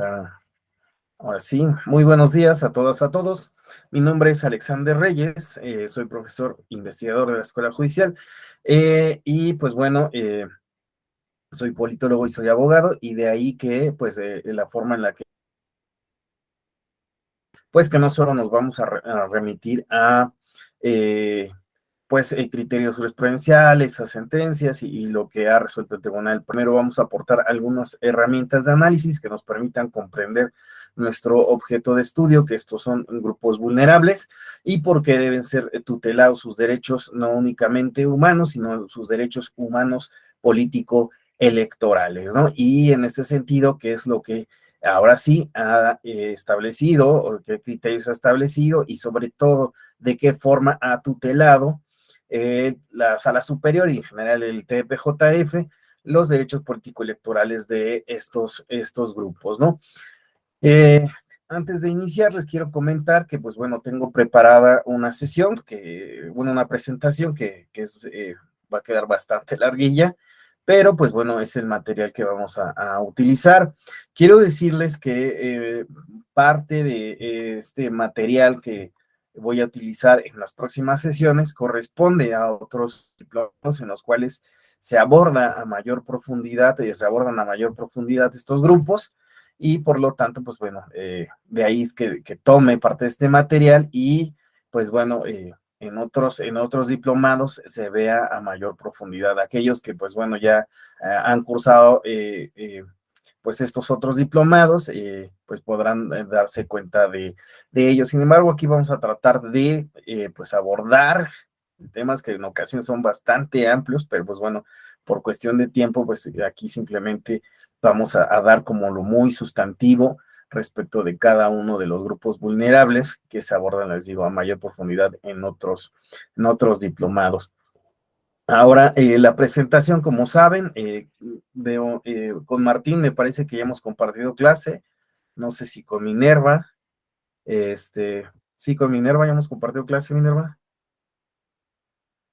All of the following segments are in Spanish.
Ah, ahora sí, muy buenos días a todas, a todos. Mi nombre es Alexander Reyes, soy profesor investigador de la Escuela Judicial y pues bueno, soy politólogo y soy abogado y de ahí que pues la forma en la que pues que no solo nos vamos a remitir a eh, pues criterios jurisprudenciales, a sentencias y lo que ha resuelto el tribunal. Primero vamos a aportar algunas herramientas de análisis que nos permitan comprender nuestro objeto de estudio, que estos son grupos vulnerables y por qué deben ser tutelados sus derechos no únicamente humanos, sino sus derechos humanos político-electorales, ¿no? Y en este sentido, ¿qué es lo que ahora sí ha establecido o qué criterios ha establecido y sobre todo de qué forma ha tutelado la Sala Superior y en general el TPJF los derechos político-electorales de estos grupos, ¿no? Eh, Antes de iniciar, les quiero comentar que, pues bueno, tengo preparada una sesión, bueno, una presentación que es, va a quedar bastante larguilla, pero pues bueno, es el material que vamos a utilizar. Quiero decirles que parte de este material que voy a utilizar en las próximas sesiones corresponde a otros diplomados en los cuales se aborda a mayor profundidad, se abordan a mayor profundidad estos grupos y por lo tanto, pues bueno, de ahí es que tome parte de este material y pues bueno, en otros diplomados se vea a mayor profundidad. Aquellos que pues bueno ya han cursado pues estos otros diplomados, pues podrán darse cuenta de ellos. Sin embargo, aquí vamos a tratar de pues abordar temas que en ocasiones son bastante amplios, pero pues bueno, por cuestión de tiempo, pues aquí simplemente vamos a dar como lo muy sustantivo respecto de cada uno de los grupos vulnerables que se abordan, les digo, a mayor profundidad en otros diplomados. Ahora, la presentación, como saben, veo con Martín, me parece que ya hemos compartido clase, no sé si con Minerva, sí, con Minerva ya hemos compartido clase, Minerva,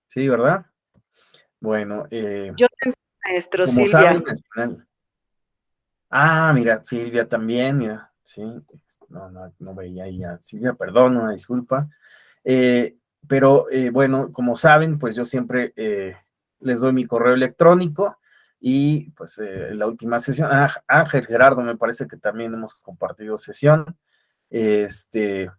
sí, ¿verdad? Bueno, Yo también, maestro como saben, Silvia. al final, mira, Silvia también, mira, sí, no veía ahí a Silvia, perdón, una disculpa. Eh, pero bueno, como saben, pues yo siempre les doy mi correo electrónico y pues la última sesión, Ángel Gerardo, me parece que también hemos compartido sesión. Este,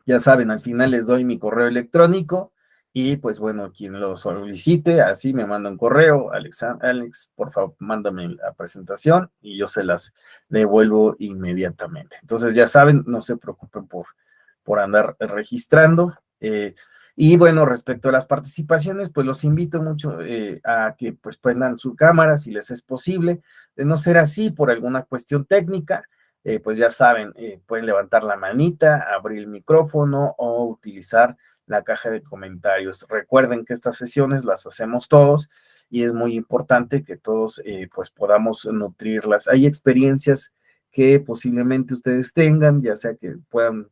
ya saben, al final les doy mi correo electrónico y pues bueno, quien lo solicite, así me manda un correo, Alex, por favor, mándame la presentación y yo se las devuelvo inmediatamente. Entonces ya saben, no se preocupen por andar registrando. Y bueno, respecto a las participaciones, pues los invito mucho a que pues prendan su cámara si les es posible. De no ser así, por alguna cuestión técnica, pues ya saben, pueden levantar la manita, abrir el micrófono o utilizar la caja de comentarios. Recuerden que estas sesiones las hacemos todos y es muy importante que todos pues podamos nutrirlas. Hay experiencias que posiblemente ustedes tengan, ya sea que puedan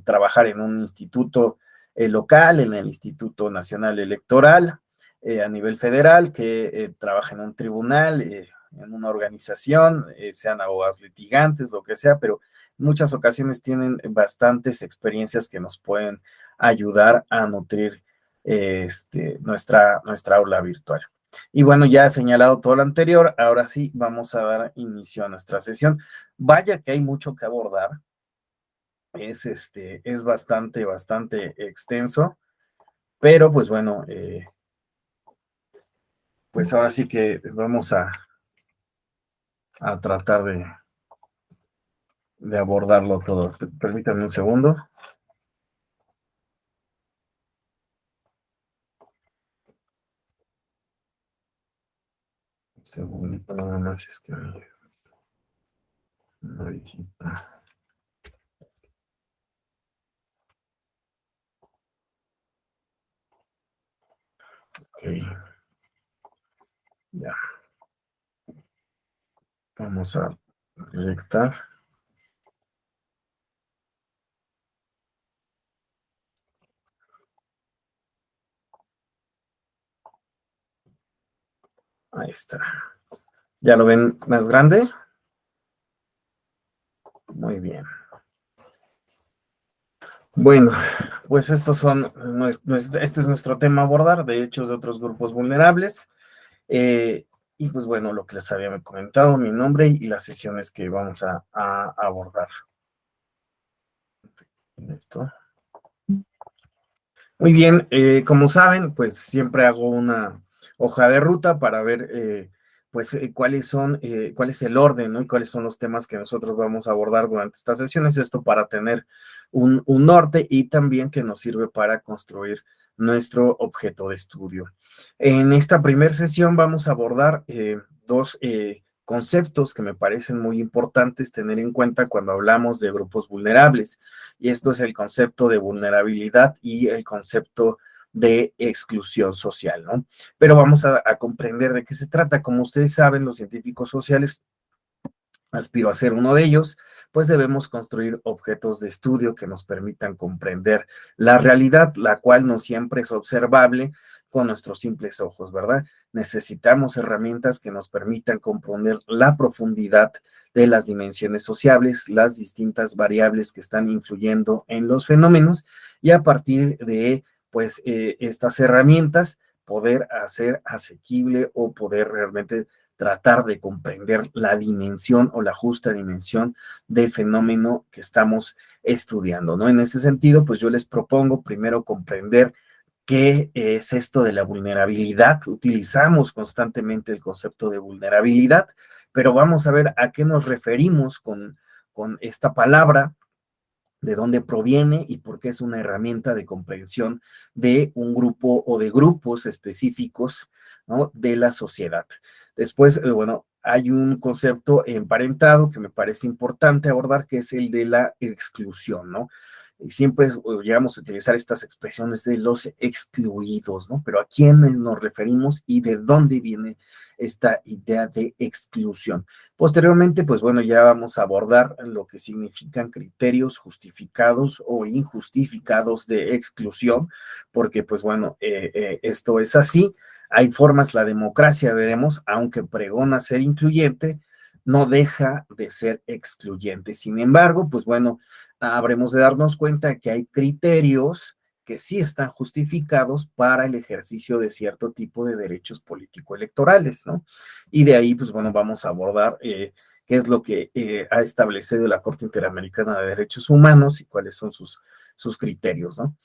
trabajar en un instituto local, en el Instituto Nacional Electoral, a nivel federal, que trabaja en un tribunal, en una organización, sean abogados litigantes, lo que sea, pero en muchas ocasiones tienen bastantes experiencias que nos pueden ayudar a nutrir nuestra aula virtual. Y bueno, ya he señalado todo lo anterior, ahora sí vamos a dar inicio a nuestra sesión. Vaya que hay mucho que abordar, es bastante extenso, pero pues bueno, pues ahora sí que vamos a tratar de abordarlo todo. Permítanme un segundo. Un segundito nada más, es que una visita. Ok, ya, vamos a proyectar. Ahí está. ¿Ya lo ven más grande? Muy bien. Bueno, pues este es nuestro tema a abordar, de hechos de otros grupos vulnerables. Y pues bueno, lo que les había comentado, mi nombre y las sesiones que vamos a abordar. Esto. Muy bien, como saben, pues siempre hago una hoja de ruta para ver pues cuál es el orden, ¿no? Y cuáles son los temas que nosotros vamos a abordar durante estas sesiones, esto para tener un norte y también que nos sirve para construir nuestro objeto de estudio. En esta primera sesión vamos a abordar dos conceptos que me parecen muy importantes tener en cuenta cuando hablamos de grupos vulnerables, y esto es el concepto de vulnerabilidad y el concepto de exclusión social, ¿no? Pero vamos a comprender de qué se trata. Como ustedes saben, los científicos sociales, aspiro a ser uno de ellos, pues debemos construir objetos de estudio que nos permitan comprender la realidad, la cual no siempre es observable con nuestros simples ojos, ¿verdad? Necesitamos herramientas que nos permitan comprender la profundidad de las dimensiones sociales, las distintas variables que están influyendo en los fenómenos, y a partir de, pues, estas herramientas, poder hacer asequible o poder realmente tratar de comprender la dimensión o la justa dimensión del fenómeno que estamos estudiando, ¿no? En ese sentido, pues yo les propongo primero comprender qué es esto de la vulnerabilidad. Utilizamos constantemente el concepto de vulnerabilidad, pero vamos a ver a qué nos referimos con esta palabra, de dónde proviene y por qué es una herramienta de comprensión de un grupo o de grupos específicos, ¿no?, de la sociedad. Después, bueno, hay un concepto emparentado que me parece importante abordar, que es el de la exclusión, ¿no? Y siempre llegamos a utilizar estas expresiones de los excluidos, ¿no? Pero ¿a quiénes nos referimos y de dónde viene esta idea de exclusión? Posteriormente, pues bueno, ya vamos a abordar lo que significan criterios justificados o injustificados de exclusión, porque pues bueno, esto es así. Hay formas, la democracia, veremos, aunque pregona ser incluyente, no deja de ser excluyente. Sin embargo, pues bueno, habremos de darnos cuenta que hay criterios que sí están justificados para el ejercicio de cierto tipo de derechos político-electorales, ¿no? Y de ahí, pues bueno, vamos a abordar qué es lo que ha establecido la Corte Interamericana de Derechos Humanos y cuáles son sus criterios, ¿no?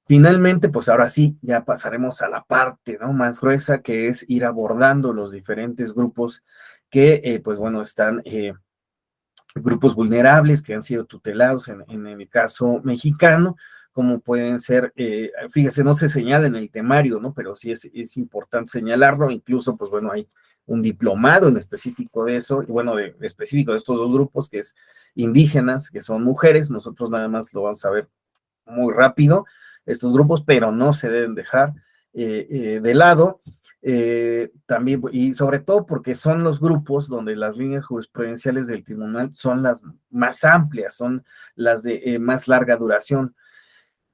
Finalmente, pues ahora sí, ya pasaremos a la parte, ¿no?, más gruesa, que es ir abordando los diferentes grupos que, pues bueno, están grupos vulnerables que han sido tutelados en el caso mexicano, como pueden ser, fíjese, no se señala en el temario, ¿no? Pero sí es importante señalarlo, incluso, pues bueno, hay un diplomado en específico de eso, y bueno, de específico de estos dos grupos, que es indígenas, que son mujeres. Nosotros nada más lo vamos a ver muy rápido, estos grupos, pero no se deben dejar de lado. También, y sobre todo porque son los grupos donde las líneas jurisprudenciales del tribunal son las más amplias, son las de más larga duración,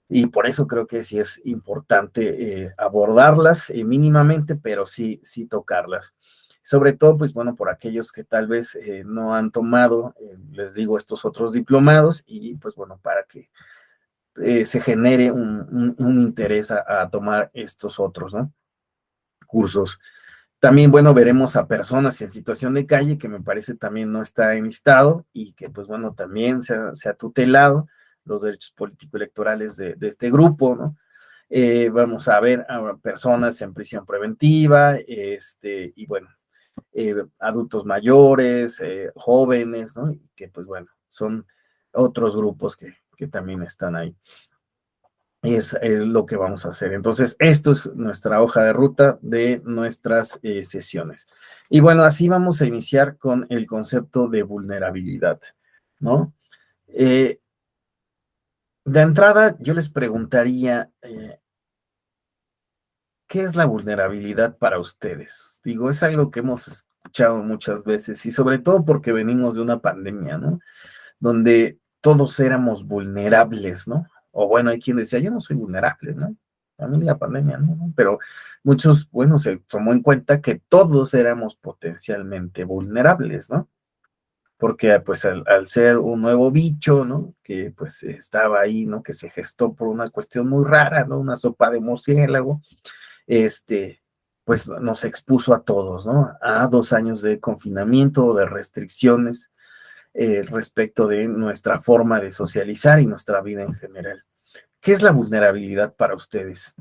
y por eso creo que sí es importante abordarlas mínimamente, pero sí tocarlas. Sobre todo, pues bueno, por aquellos que tal vez no han tomado, les digo, estos otros diplomados, y pues bueno, para que se genere un interés a tomar estos otros, ¿no?, cursos. También, bueno, veremos a personas en situación de calle, que me parece también no está enlistado y que, pues bueno, también se ha tutelado los derechos político-electorales de este grupo, ¿no? Vamos a ver a personas en prisión preventiva, y bueno, adultos mayores, jóvenes, ¿no? Y que, pues bueno, son otros grupos que también están ahí. Es lo que vamos a hacer. Entonces, esto es nuestra hoja de ruta de nuestras sesiones. Y bueno, así vamos a iniciar con el concepto de vulnerabilidad, ¿no? De entrada, yo les preguntaría, ¿qué es la vulnerabilidad para ustedes? Digo, es algo que hemos escuchado muchas veces, y sobre todo porque venimos de una pandemia, ¿no?, donde todos éramos vulnerables, ¿no? O bueno, hay quien decía, yo no soy vulnerable, ¿no? A mí la pandemia, ¿no? Pero muchos, bueno, se tomó en cuenta que todos éramos potencialmente vulnerables, ¿no? porque pues al ser un nuevo bicho, ¿no? Que pues estaba ahí, ¿no? Que se gestó por una cuestión muy rara, ¿no? Una sopa de murciélago, pues nos expuso a todos, ¿no? A 2 años de confinamiento, de restricciones respecto de nuestra forma de socializar y nuestra vida en general. ¿Qué es la vulnerabilidad para ustedes?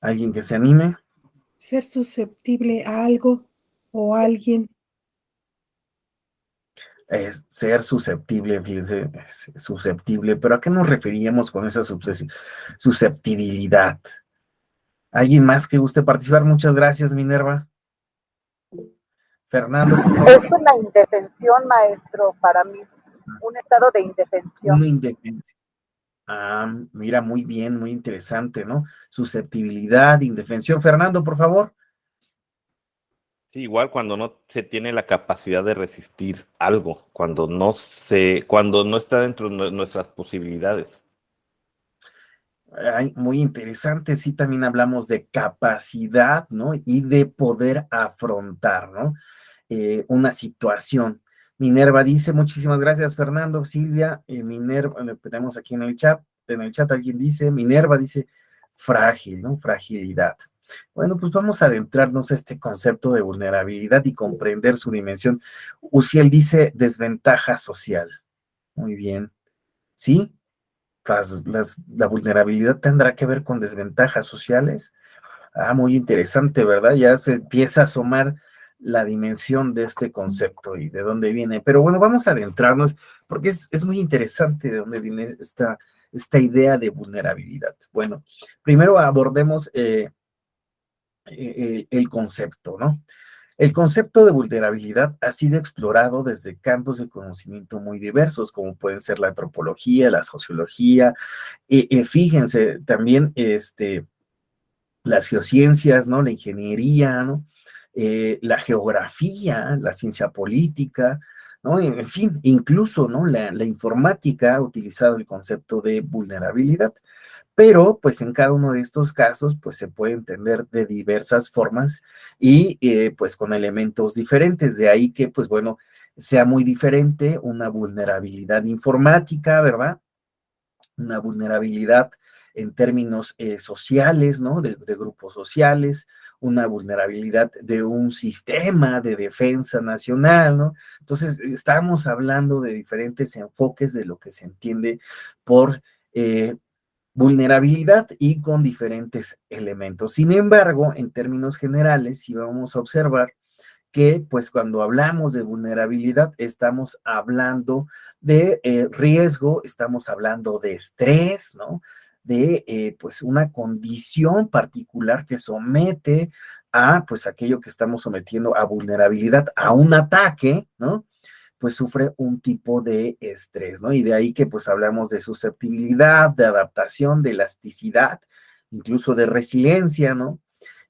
¿Alguien que se anime? Ser susceptible a algo o a alguien. Es ser susceptible, fíjense, es susceptible, pero ¿a qué nos referíamos con esa susceptibilidad? ¿Alguien más que guste participar? Muchas gracias, Minerva. Fernando, por favor. Es una indefensión, maestro, para mí, un estado de indefensión. Una indefensión. Ah, mira, muy bien, muy interesante, ¿no? Susceptibilidad, indefensión. Fernando, por favor. Sí, igual cuando no se tiene la capacidad de resistir algo, cuando no está dentro de nuestras posibilidades. Ay, muy interesante, sí, también hablamos de capacidad, ¿no? Y de poder afrontar, ¿no? Una situación. Minerva dice, muchísimas gracias, Fernando, Silvia, Minerva, tenemos aquí en el chat alguien dice, Minerva dice, frágil, ¿no? Fragilidad. Bueno, pues vamos a adentrarnos a este concepto de vulnerabilidad y comprender su dimensión. Uciel dice desventaja social. Muy bien. ¿Sí? La vulnerabilidad tendrá que ver con desventajas sociales. Ah, muy interesante, ¿verdad? Ya se empieza a asomar la dimensión de este concepto y de dónde viene. Pero bueno, vamos a adentrarnos porque es muy interesante de dónde viene esta idea de vulnerabilidad. Bueno, primero abordemos el concepto, ¿no? El concepto de vulnerabilidad ha sido explorado desde campos de conocimiento muy diversos, como pueden ser la antropología, la sociología, fíjense, también las geociencias, ¿no? La ingeniería, ¿no? La geografía, la ciencia política, ¿no? En fin, incluso, ¿no? La informática ha utilizado el concepto de vulnerabilidad. Pero, pues en cada uno de estos casos, pues se puede entender de diversas formas y pues con elementos diferentes. De ahí que, pues bueno, sea muy diferente una vulnerabilidad informática, ¿verdad? Una vulnerabilidad en términos sociales, ¿no? De grupos sociales, una vulnerabilidad de un sistema de defensa nacional, ¿no? Entonces, estamos hablando de diferentes enfoques de lo que se entiende por vulnerabilidad y con diferentes elementos. Sin embargo, en términos generales, si vamos a observar que pues cuando hablamos de vulnerabilidad estamos hablando de riesgo, estamos hablando de estrés, ¿no? De pues una condición particular que somete a pues aquello que estamos sometiendo a vulnerabilidad, a un ataque, ¿no? Pues sufre un tipo de estrés, ¿no? Y de ahí que pues hablamos de susceptibilidad, de adaptación, de elasticidad, incluso de resiliencia, ¿no?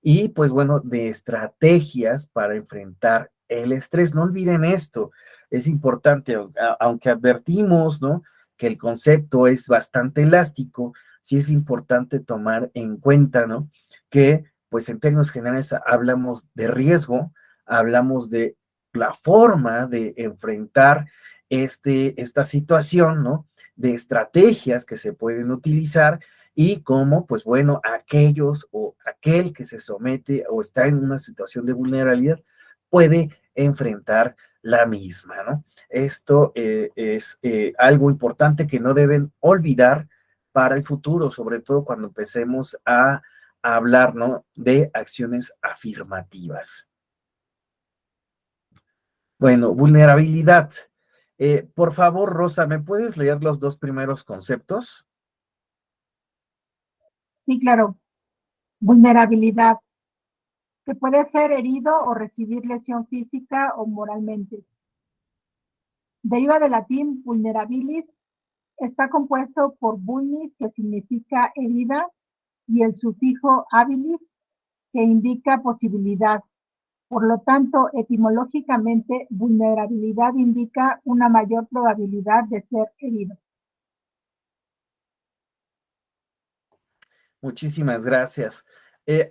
Y pues bueno, de estrategias para enfrentar el estrés. No olviden esto, es importante, aunque advertimos, ¿no? Que el concepto es bastante elástico, sí es importante tomar en cuenta, ¿no? Que pues en términos generales hablamos de riesgo, hablamos de la forma de enfrentar esta situación, ¿no? De estrategias que se pueden utilizar y cómo, pues bueno, aquellos o aquel que se somete o está en una situación de vulnerabilidad puede enfrentar la misma, ¿no? Esto es algo importante que no deben olvidar para el futuro, sobre todo cuando empecemos a hablar, ¿no? De acciones afirmativas. Bueno, vulnerabilidad. Por favor, Rosa, ¿me puedes leer los dos primeros conceptos? Sí, claro. Vulnerabilidad, que puede ser herido o recibir lesión física o moralmente. Deriva del latín vulnerabilis, está compuesto por vulnis, que significa herida, y el sufijo habilis, que indica posibilidad. Por lo tanto, etimológicamente, vulnerabilidad indica una mayor probabilidad de ser herido. Muchísimas gracias.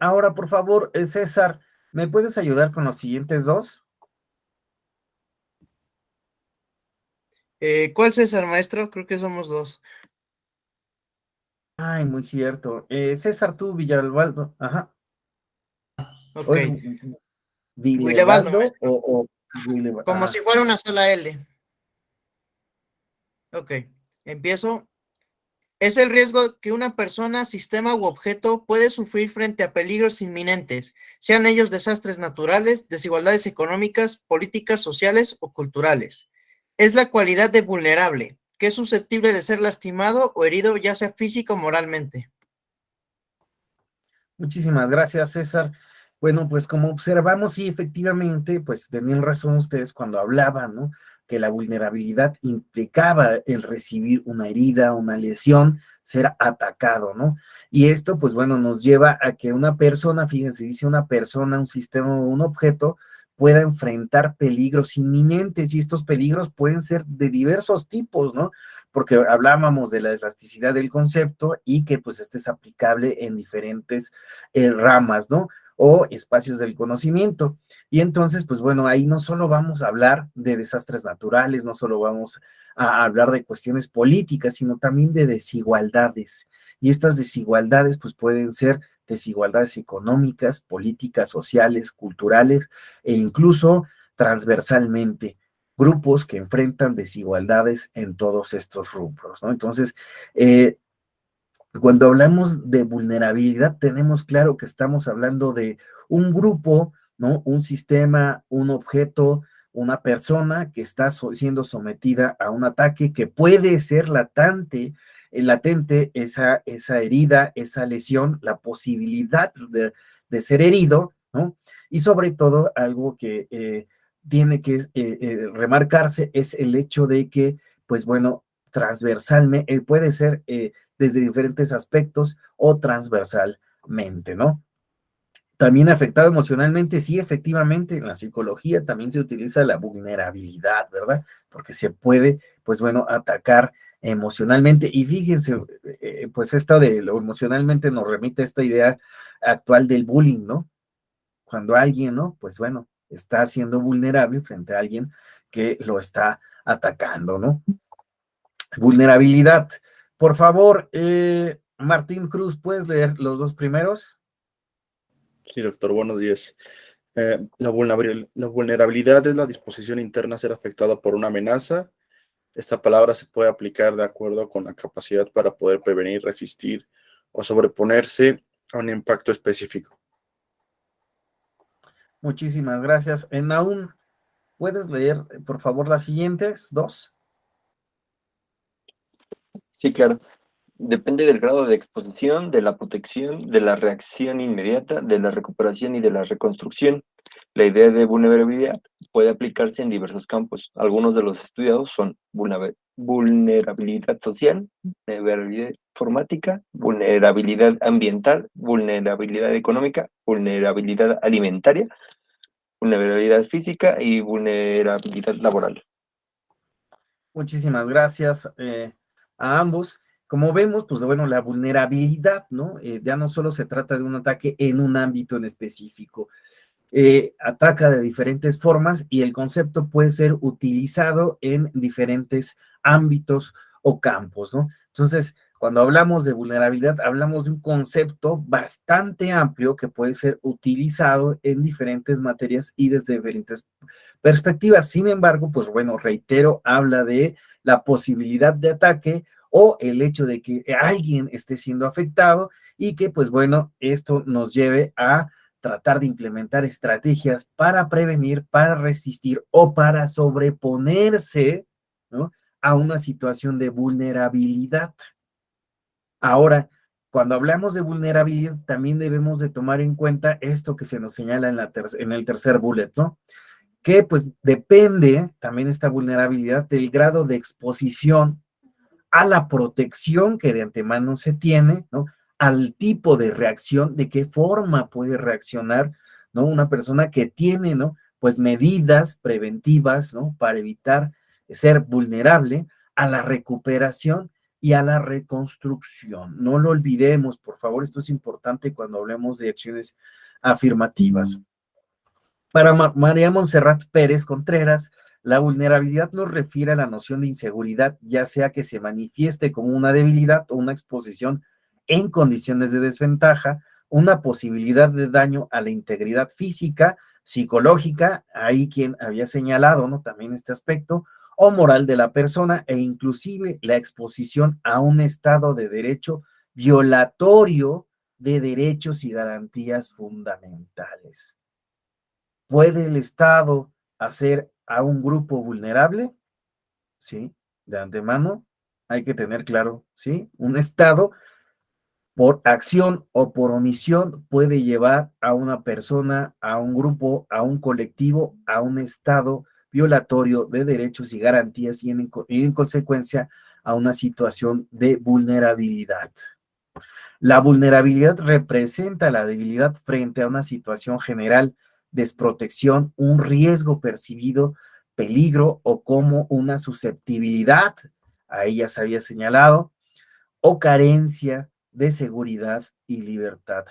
Ahora, por favor, César, ¿me puedes ayudar con los siguientes dos? ¿Cuál César, maestro? Creo que somos dos. Ay, muy cierto. César, tú, Villalbaldo. Ajá. ¿O Ok. es Willebaldo, Villebaldo maestro. o Willebaldo? Como si fuera una sola L. Ok. Empiezo. Es el riesgo que una persona, sistema u objeto puede sufrir frente a peligros inminentes, sean ellos desastres naturales, desigualdades económicas, políticas, sociales o culturales. Es la cualidad de vulnerable, que es susceptible de ser lastimado o herido, ya sea físico o moralmente. Muchísimas gracias, César. Bueno, pues como observamos, sí, efectivamente, pues tenían razón ustedes cuando hablaban, ¿no? Que la vulnerabilidad implicaba el recibir una herida, una lesión, ser atacado, ¿no? Y esto, pues bueno, nos lleva a que una persona, fíjense, dice una persona, un sistema o un objeto, pueda enfrentar peligros inminentes y estos peligros pueden ser de diversos tipos, ¿no? Porque hablábamos de la elasticidad del concepto y que pues este es aplicable en diferentes ramas, ¿no? O espacios del conocimiento. Y entonces, pues bueno, ahí no solo vamos a hablar de desastres naturales, no solo vamos a hablar de cuestiones políticas, sino también de desigualdades. Y estas desigualdades, pues pueden ser desigualdades económicas, políticas, sociales, culturales e incluso transversalmente grupos que enfrentan desigualdades en todos estos rubros, ¿no? Entonces, cuando hablamos de vulnerabilidad, tenemos claro que estamos hablando de un grupo, ¿no? Un sistema, un objeto, una persona que está siendo sometida a un ataque que puede ser latente esa herida, esa lesión, la posibilidad ser herido, ¿no? Y sobre todo, algo que tiene que remarcarse es el hecho de que, pues bueno, transversalmente, puede ser desde diferentes aspectos o transversalmente, ¿no? También afectado emocionalmente, sí, efectivamente, en la psicología también se utiliza la vulnerabilidad, ¿verdad? Porque se puede, pues bueno, atacar emocionalmente. Y fíjense, pues esto de lo emocionalmente nos remite a esta idea actual del bullying, ¿no? Cuando alguien, ¿no? Pues bueno, está siendo vulnerable frente a alguien que lo está atacando, ¿no? Vulnerabilidad. Por favor, Martín Cruz, ¿puedes leer los dos primeros? Sí, doctor, buenos días. La vulnerabilidad es la disposición interna a ser afectada por una amenaza. Esta palabra se puede aplicar de acuerdo con la capacidad para poder prevenir, resistir o sobreponerse a un impacto específico. Muchísimas gracias. Naum, ¿puedes leer, por favor, las siguientes dos? Sí, claro. Depende del grado de exposición, de la protección, de la reacción inmediata, de la recuperación y de la reconstrucción. La idea de vulnerabilidad puede aplicarse en diversos campos. Algunos de los estudiados son vulnerabilidad social, vulnerabilidad informática, vulnerabilidad ambiental, vulnerabilidad económica, vulnerabilidad alimentaria, vulnerabilidad física y vulnerabilidad laboral. Muchísimas gracias a ambos. Como vemos, pues bueno, la vulnerabilidad, ¿no? Ya no solo se trata de un ataque en un ámbito en específico. Ataca de diferentes formas y el concepto puede ser utilizado en diferentes ámbitos o campos, ¿no? Entonces, cuando hablamos de vulnerabilidad, hablamos de un concepto bastante amplio que puede ser utilizado en diferentes materias y desde diferentes perspectivas. Sin embargo, pues bueno, reitero, habla de la posibilidad de ataque o el hecho de que alguien esté siendo afectado y que, pues bueno, esto nos lleve a tratar de implementar estrategias para prevenir, para resistir o para sobreponerse, ¿no? A una situación de vulnerabilidad. Ahora, cuando hablamos de vulnerabilidad, también debemos de tomar en cuenta esto que se nos señala en el tercer bullet, ¿no? Que pues depende también esta vulnerabilidad del grado de exposición a la protección que de antemano se tiene, ¿no? Al tipo de reacción, de qué forma puede reaccionar, ¿no? Una persona que tiene, ¿no? Pues medidas preventivas, ¿no? Para evitar ser vulnerable a la recuperación y a la reconstrucción. No lo olvidemos, por favor, esto es importante cuando hablemos de acciones afirmativas. Para María Montserrat Pérez Contreras, La vulnerabilidad nos refiere a la noción de inseguridad, ya sea que se manifieste como una debilidad o una exposición en condiciones de desventaja, una posibilidad de daño a la integridad física, psicológica, ahí quien había señalado, ¿no? También este aspecto, o moral de la persona, e inclusive la exposición a un estado de derecho violatorio de derechos y garantías fundamentales. ¿Puede el Estado hacer a un grupo vulnerable? Sí, de antemano hay que tener claro, ¿sí? Un Estado por acción o por omisión puede llevar a una persona, a un grupo, a un colectivo, a un estado violatorio de derechos y garantías y en consecuencia a una situación de vulnerabilidad. La vulnerabilidad representa la debilidad frente a una situación general, desprotección, un riesgo percibido, peligro o como una susceptibilidad, ahí ya se había señalado, o carencia de seguridad y libertad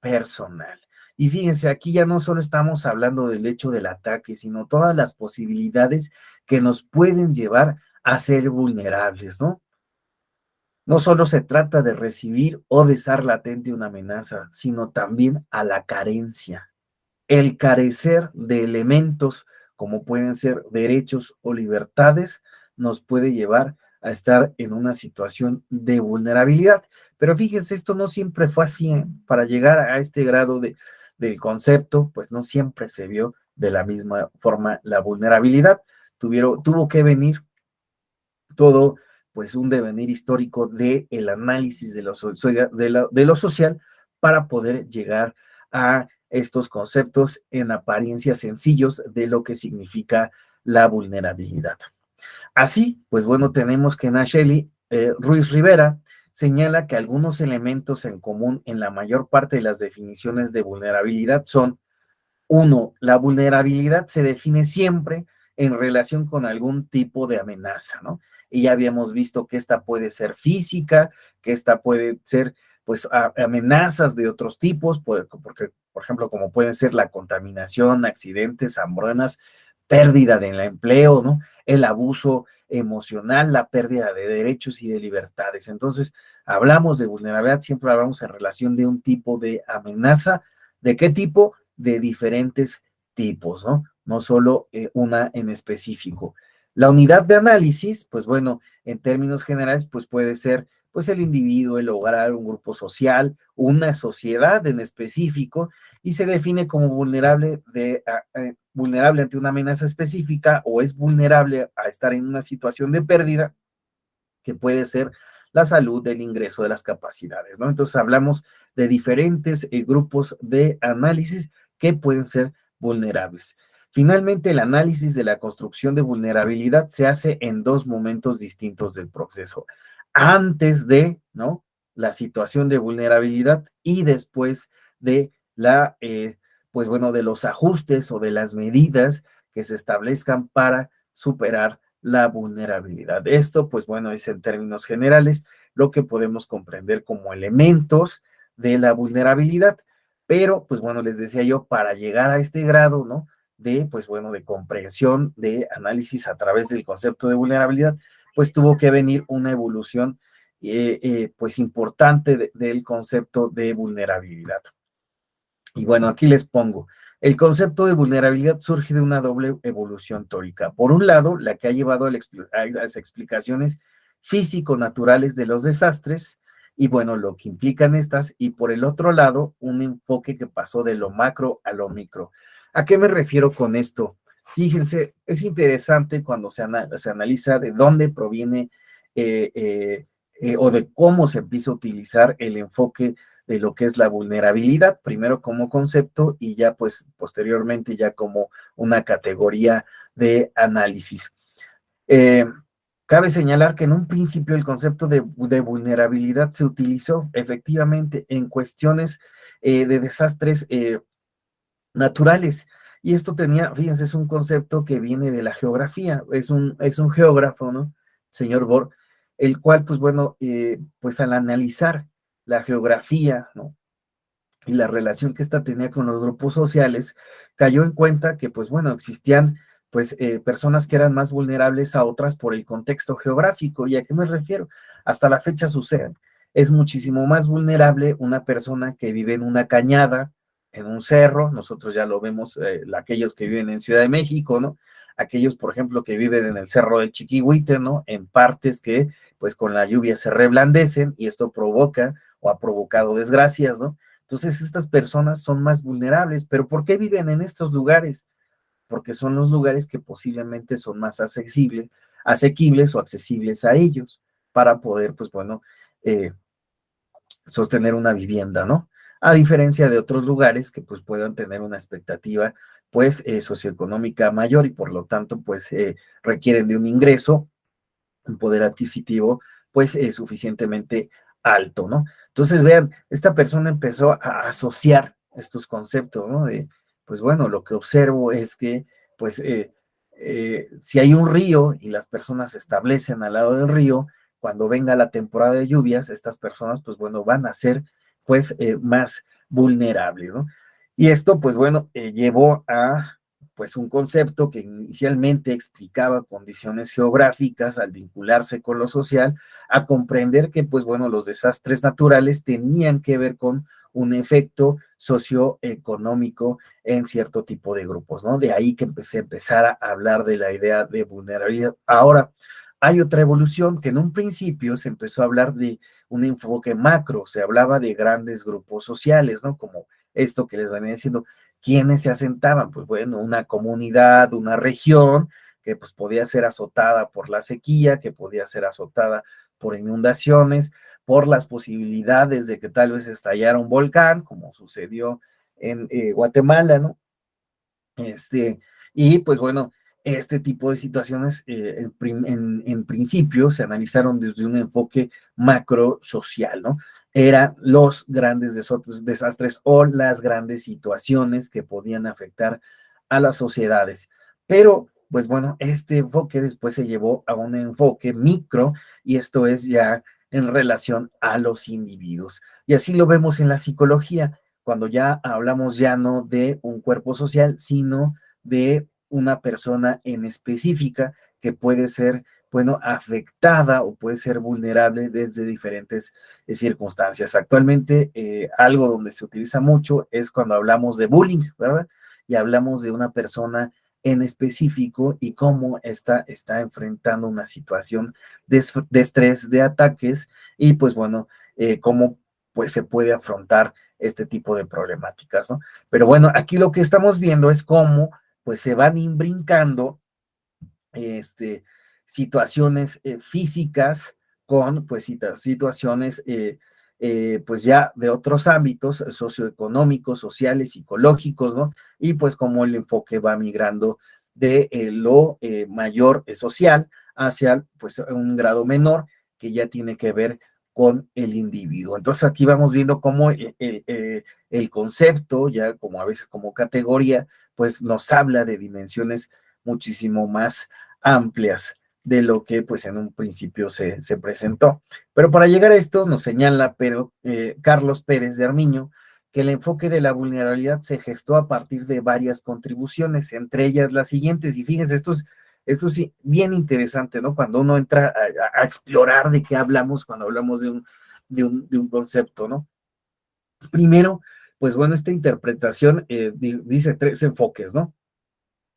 personal. Y fíjense, aquí ya no solo estamos hablando del hecho del ataque, sino todas las posibilidades que nos pueden llevar a ser vulnerables, ¿no? No solo se trata de recibir o de estar latente una amenaza, sino también a la carencia. El carecer de elementos como pueden ser derechos o libertades nos puede llevar a estar en una situación de vulnerabilidad. Pero fíjense, esto no siempre fue así, ¿eh? Para llegar a este grado del concepto, pues no siempre se vio de la misma forma la vulnerabilidad. Tuvo que venir todo pues un devenir histórico del análisis de lo social para poder llegar a estos conceptos en apariencia sencillos de lo que significa la vulnerabilidad. Así, pues bueno, tenemos que Nacheli Ruiz Rivera señala que algunos elementos en común en la mayor parte de las definiciones de vulnerabilidad son: uno, la vulnerabilidad se define siempre en relación con algún tipo de amenaza, ¿no? Y ya habíamos visto que esta puede ser física, que esta puede ser, pues, amenazas de otros tipos, porque, por ejemplo, como pueden ser la contaminación, accidentes, hambrunas, pérdida del empleo, ¿no? El abuso emocional, la pérdida de derechos y de libertades. Entonces, hablamos de vulnerabilidad, siempre hablamos en relación de un tipo de amenaza. ¿De qué tipo? De diferentes tipos, ¿no? No solo una en específico. La unidad de análisis, pues bueno, en términos generales, pues puede ser pues el individuo, el hogar, un grupo social, una sociedad en específico, y se define como vulnerable, vulnerable ante una amenaza específica o es vulnerable a estar en una situación de pérdida, que puede ser la salud, el ingreso de las capacidades, ¿no? Entonces hablamos de diferentes grupos de análisis que pueden ser vulnerables. Finalmente, el análisis de la construcción de vulnerabilidad se hace en dos momentos distintos del proceso. Antes de, ¿no?, la situación de vulnerabilidad y después de pues bueno, de los ajustes o de las medidas que se establezcan para superar la vulnerabilidad. Esto, pues bueno, es en términos generales lo que podemos comprender como elementos de la vulnerabilidad. Pero, pues bueno, les decía yo, para llegar a este grado, ¿no?, de, pues bueno, de comprensión, de análisis a través del concepto de vulnerabilidad, pues tuvo que venir una evolución, pues importante del concepto de vulnerabilidad. Y bueno, aquí les pongo. El concepto de vulnerabilidad surge de una doble evolución teórica. Por un lado, la que ha llevado a las explicaciones físico-naturales de los desastres y bueno, lo que implican estas, y por el otro lado, un enfoque que pasó de lo macro a lo micro. ¿A qué me refiero con esto? Fíjense, es interesante cuando se analiza de dónde proviene o de cómo se empieza a utilizar el enfoque de lo que es la vulnerabilidad, primero como concepto y ya pues posteriormente ya como una categoría de análisis. Cabe señalar que en un principio el concepto de vulnerabilidad se utilizó efectivamente en cuestiones de desastres naturales. Y esto tenía, fíjense, es un concepto que viene de la geografía, es un geógrafo, ¿no?, señor Bohr, el cual, pues bueno, pues al analizar la geografía, ¿no?, y la relación que ésta tenía con los grupos sociales, cayó en cuenta que, pues bueno, existían pues personas que eran más vulnerables a otras por el contexto geográfico. ¿Y a qué me refiero? Hasta la fecha sucede. Es muchísimo más vulnerable una persona que vive en una cañada, en un cerro. Nosotros ya lo vemos, aquellos que viven en Ciudad de México, ¿no? Aquellos, por ejemplo, que viven en el cerro de Chiquihuite, ¿no? En partes que, pues con la lluvia se reblandecen y esto provoca o ha provocado desgracias, ¿no? Entonces, estas personas son más vulnerables. ¿Pero por qué viven en estos lugares? Porque son los lugares que posiblemente son más asequibles o accesibles a ellos para poder, pues bueno, sostener una vivienda, ¿no? A diferencia de otros lugares que pues puedan tener una expectativa pues socioeconómica mayor y por lo tanto pues requieren de un ingreso, un poder adquisitivo pues suficientemente alto, ¿no? Entonces vean, esta persona empezó a asociar estos conceptos, ¿no? De, pues bueno, lo que observo es que pues si hay un río y las personas se establecen al lado del río, cuando venga la temporada de lluvias, estas personas, pues bueno, van a ser pues más vulnerables, ¿no? Y esto, pues bueno, llevó a pues un concepto que inicialmente explicaba condiciones geográficas al vincularse con lo social, a comprender que, pues bueno, los desastres naturales tenían que ver con un efecto socioeconómico en cierto tipo de grupos, ¿no? De ahí que se empezara a hablar de la idea de vulnerabilidad. Ahora, hay otra evolución que en un principio se empezó a hablar de un enfoque macro, se hablaba de grandes grupos sociales, ¿no? Como esto que les venía diciendo, ¿quiénes se asentaban? Pues bueno, una comunidad, una región que pues podía ser azotada por la sequía, que podía ser azotada por inundaciones, por las posibilidades de que tal vez estallara un volcán, como sucedió en Guatemala, ¿no? Y pues bueno, este tipo de situaciones en principio se analizaron desde un enfoque macro social, ¿no? Eran los grandes desastres o las grandes situaciones que podían afectar a las sociedades. Pero, pues bueno, este enfoque después se llevó a un enfoque micro y esto es ya en relación a los individuos. Y así lo vemos en la psicología cuando ya hablamos ya no de un cuerpo social, sino de una persona en específica que puede ser, bueno, afectada o puede ser vulnerable desde diferentes circunstancias. Actualmente, algo donde se utiliza mucho es cuando hablamos de bullying, ¿verdad? Y hablamos de una persona en específico y cómo está enfrentando una situación de estrés, de ataques y pues bueno, cómo pues se puede afrontar este tipo de problemáticas, ¿no? Pero bueno, aquí lo que estamos viendo es cómo pues se van imbrincando situaciones físicas con pues situaciones pues ya de otros ámbitos socioeconómicos, sociales, psicológicos, ¿no? Y pues como el enfoque va migrando de lo mayor social hacia pues un grado menor que ya tiene que ver con el individuo. Entonces aquí vamos viendo cómo el concepto, ya como a veces como categoría, pues nos habla de dimensiones muchísimo más amplias de lo que pues en un principio se presentó. Pero para llegar a esto nos señala Carlos Pérez de Armiño que el enfoque de la vulnerabilidad se gestó a partir de varias contribuciones, entre ellas las siguientes, y fíjense, esto es bien interesante, ¿no? Cuando uno entra a explorar de qué hablamos cuando hablamos de un concepto, ¿no? Primero, pues bueno, esta interpretación dice 3 enfoques, ¿no?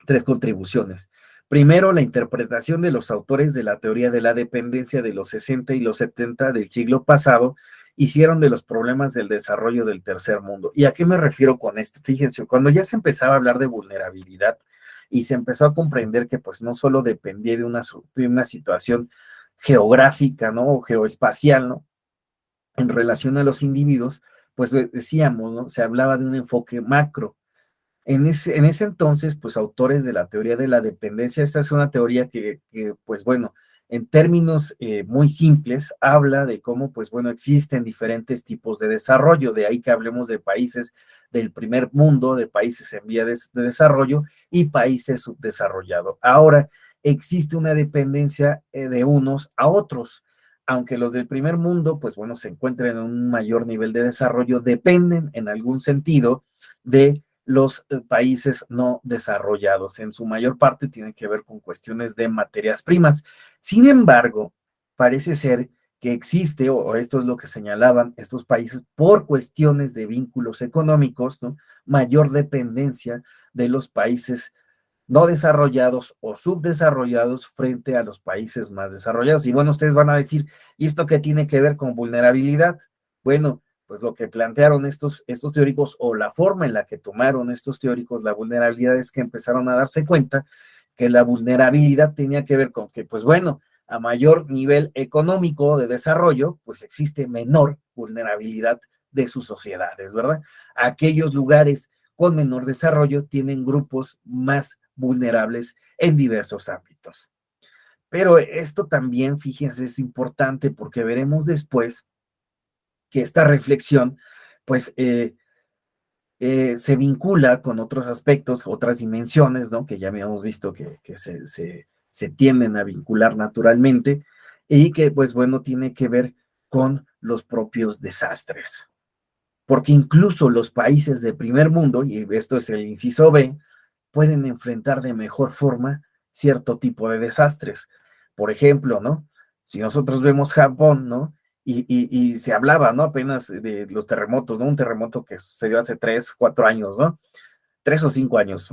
3 contribuciones. Primero, la interpretación de los autores de la teoría de la dependencia de los 60 y los 70 del siglo pasado hicieron de los problemas del desarrollo del tercer mundo. ¿Y a qué me refiero con esto? Fíjense, cuando ya se empezaba a hablar de vulnerabilidad y se empezó a comprender que pues no solo dependía de una situación geográfica, ¿no? O geoespacial, ¿no? En relación a los individuos, pues decíamos, ¿no? Se hablaba de un enfoque macro. En ese entonces, pues autores de la teoría de la dependencia, esta es una teoría pues bueno, en términos muy simples, habla de cómo, pues bueno, existen diferentes tipos de desarrollo, de ahí que hablemos de países del primer mundo, de países en vía de desarrollo y países subdesarrollados. Ahora, existe una dependencia de unos a otros, aunque los del primer mundo, pues bueno, se encuentran en un mayor nivel de desarrollo, dependen en algún sentido de los países no desarrollados. En su mayor parte tiene que ver con cuestiones de materias primas. Sin embargo, parece ser que existe, o esto es lo que señalaban estos países, por cuestiones de vínculos económicos, ¿no? Mayor dependencia de los países no desarrollados o subdesarrollados frente a los países más desarrollados. Y bueno, ustedes van a decir, ¿y esto qué tiene que ver con vulnerabilidad? Bueno, pues lo que plantearon estos teóricos, o la forma en la que tomaron estos teóricos la vulnerabilidad, es que empezaron a darse cuenta que la vulnerabilidad tenía que ver con que, pues bueno, a mayor nivel económico de desarrollo, pues existe menor vulnerabilidad de sus sociedades, ¿verdad? Aquellos lugares con menor desarrollo tienen grupos más vulnerables en diversos ámbitos. Pero esto también, fíjense, es importante porque veremos después que esta reflexión, pues, se vincula con otros aspectos, otras dimensiones, ¿no? Que ya habíamos visto que se tienden a vincular naturalmente y que, pues bueno, tiene que ver con los propios desastres. Porque incluso los países de primer mundo, y esto es el inciso B, pueden enfrentar de mejor forma cierto tipo de desastres. Por ejemplo, ¿no? Si nosotros vemos Japón, ¿no? Y se hablaba, ¿no? Apenas de los terremotos, ¿no? Un terremoto que sucedió hace 3, 4 años, ¿no? 3 o 5 años,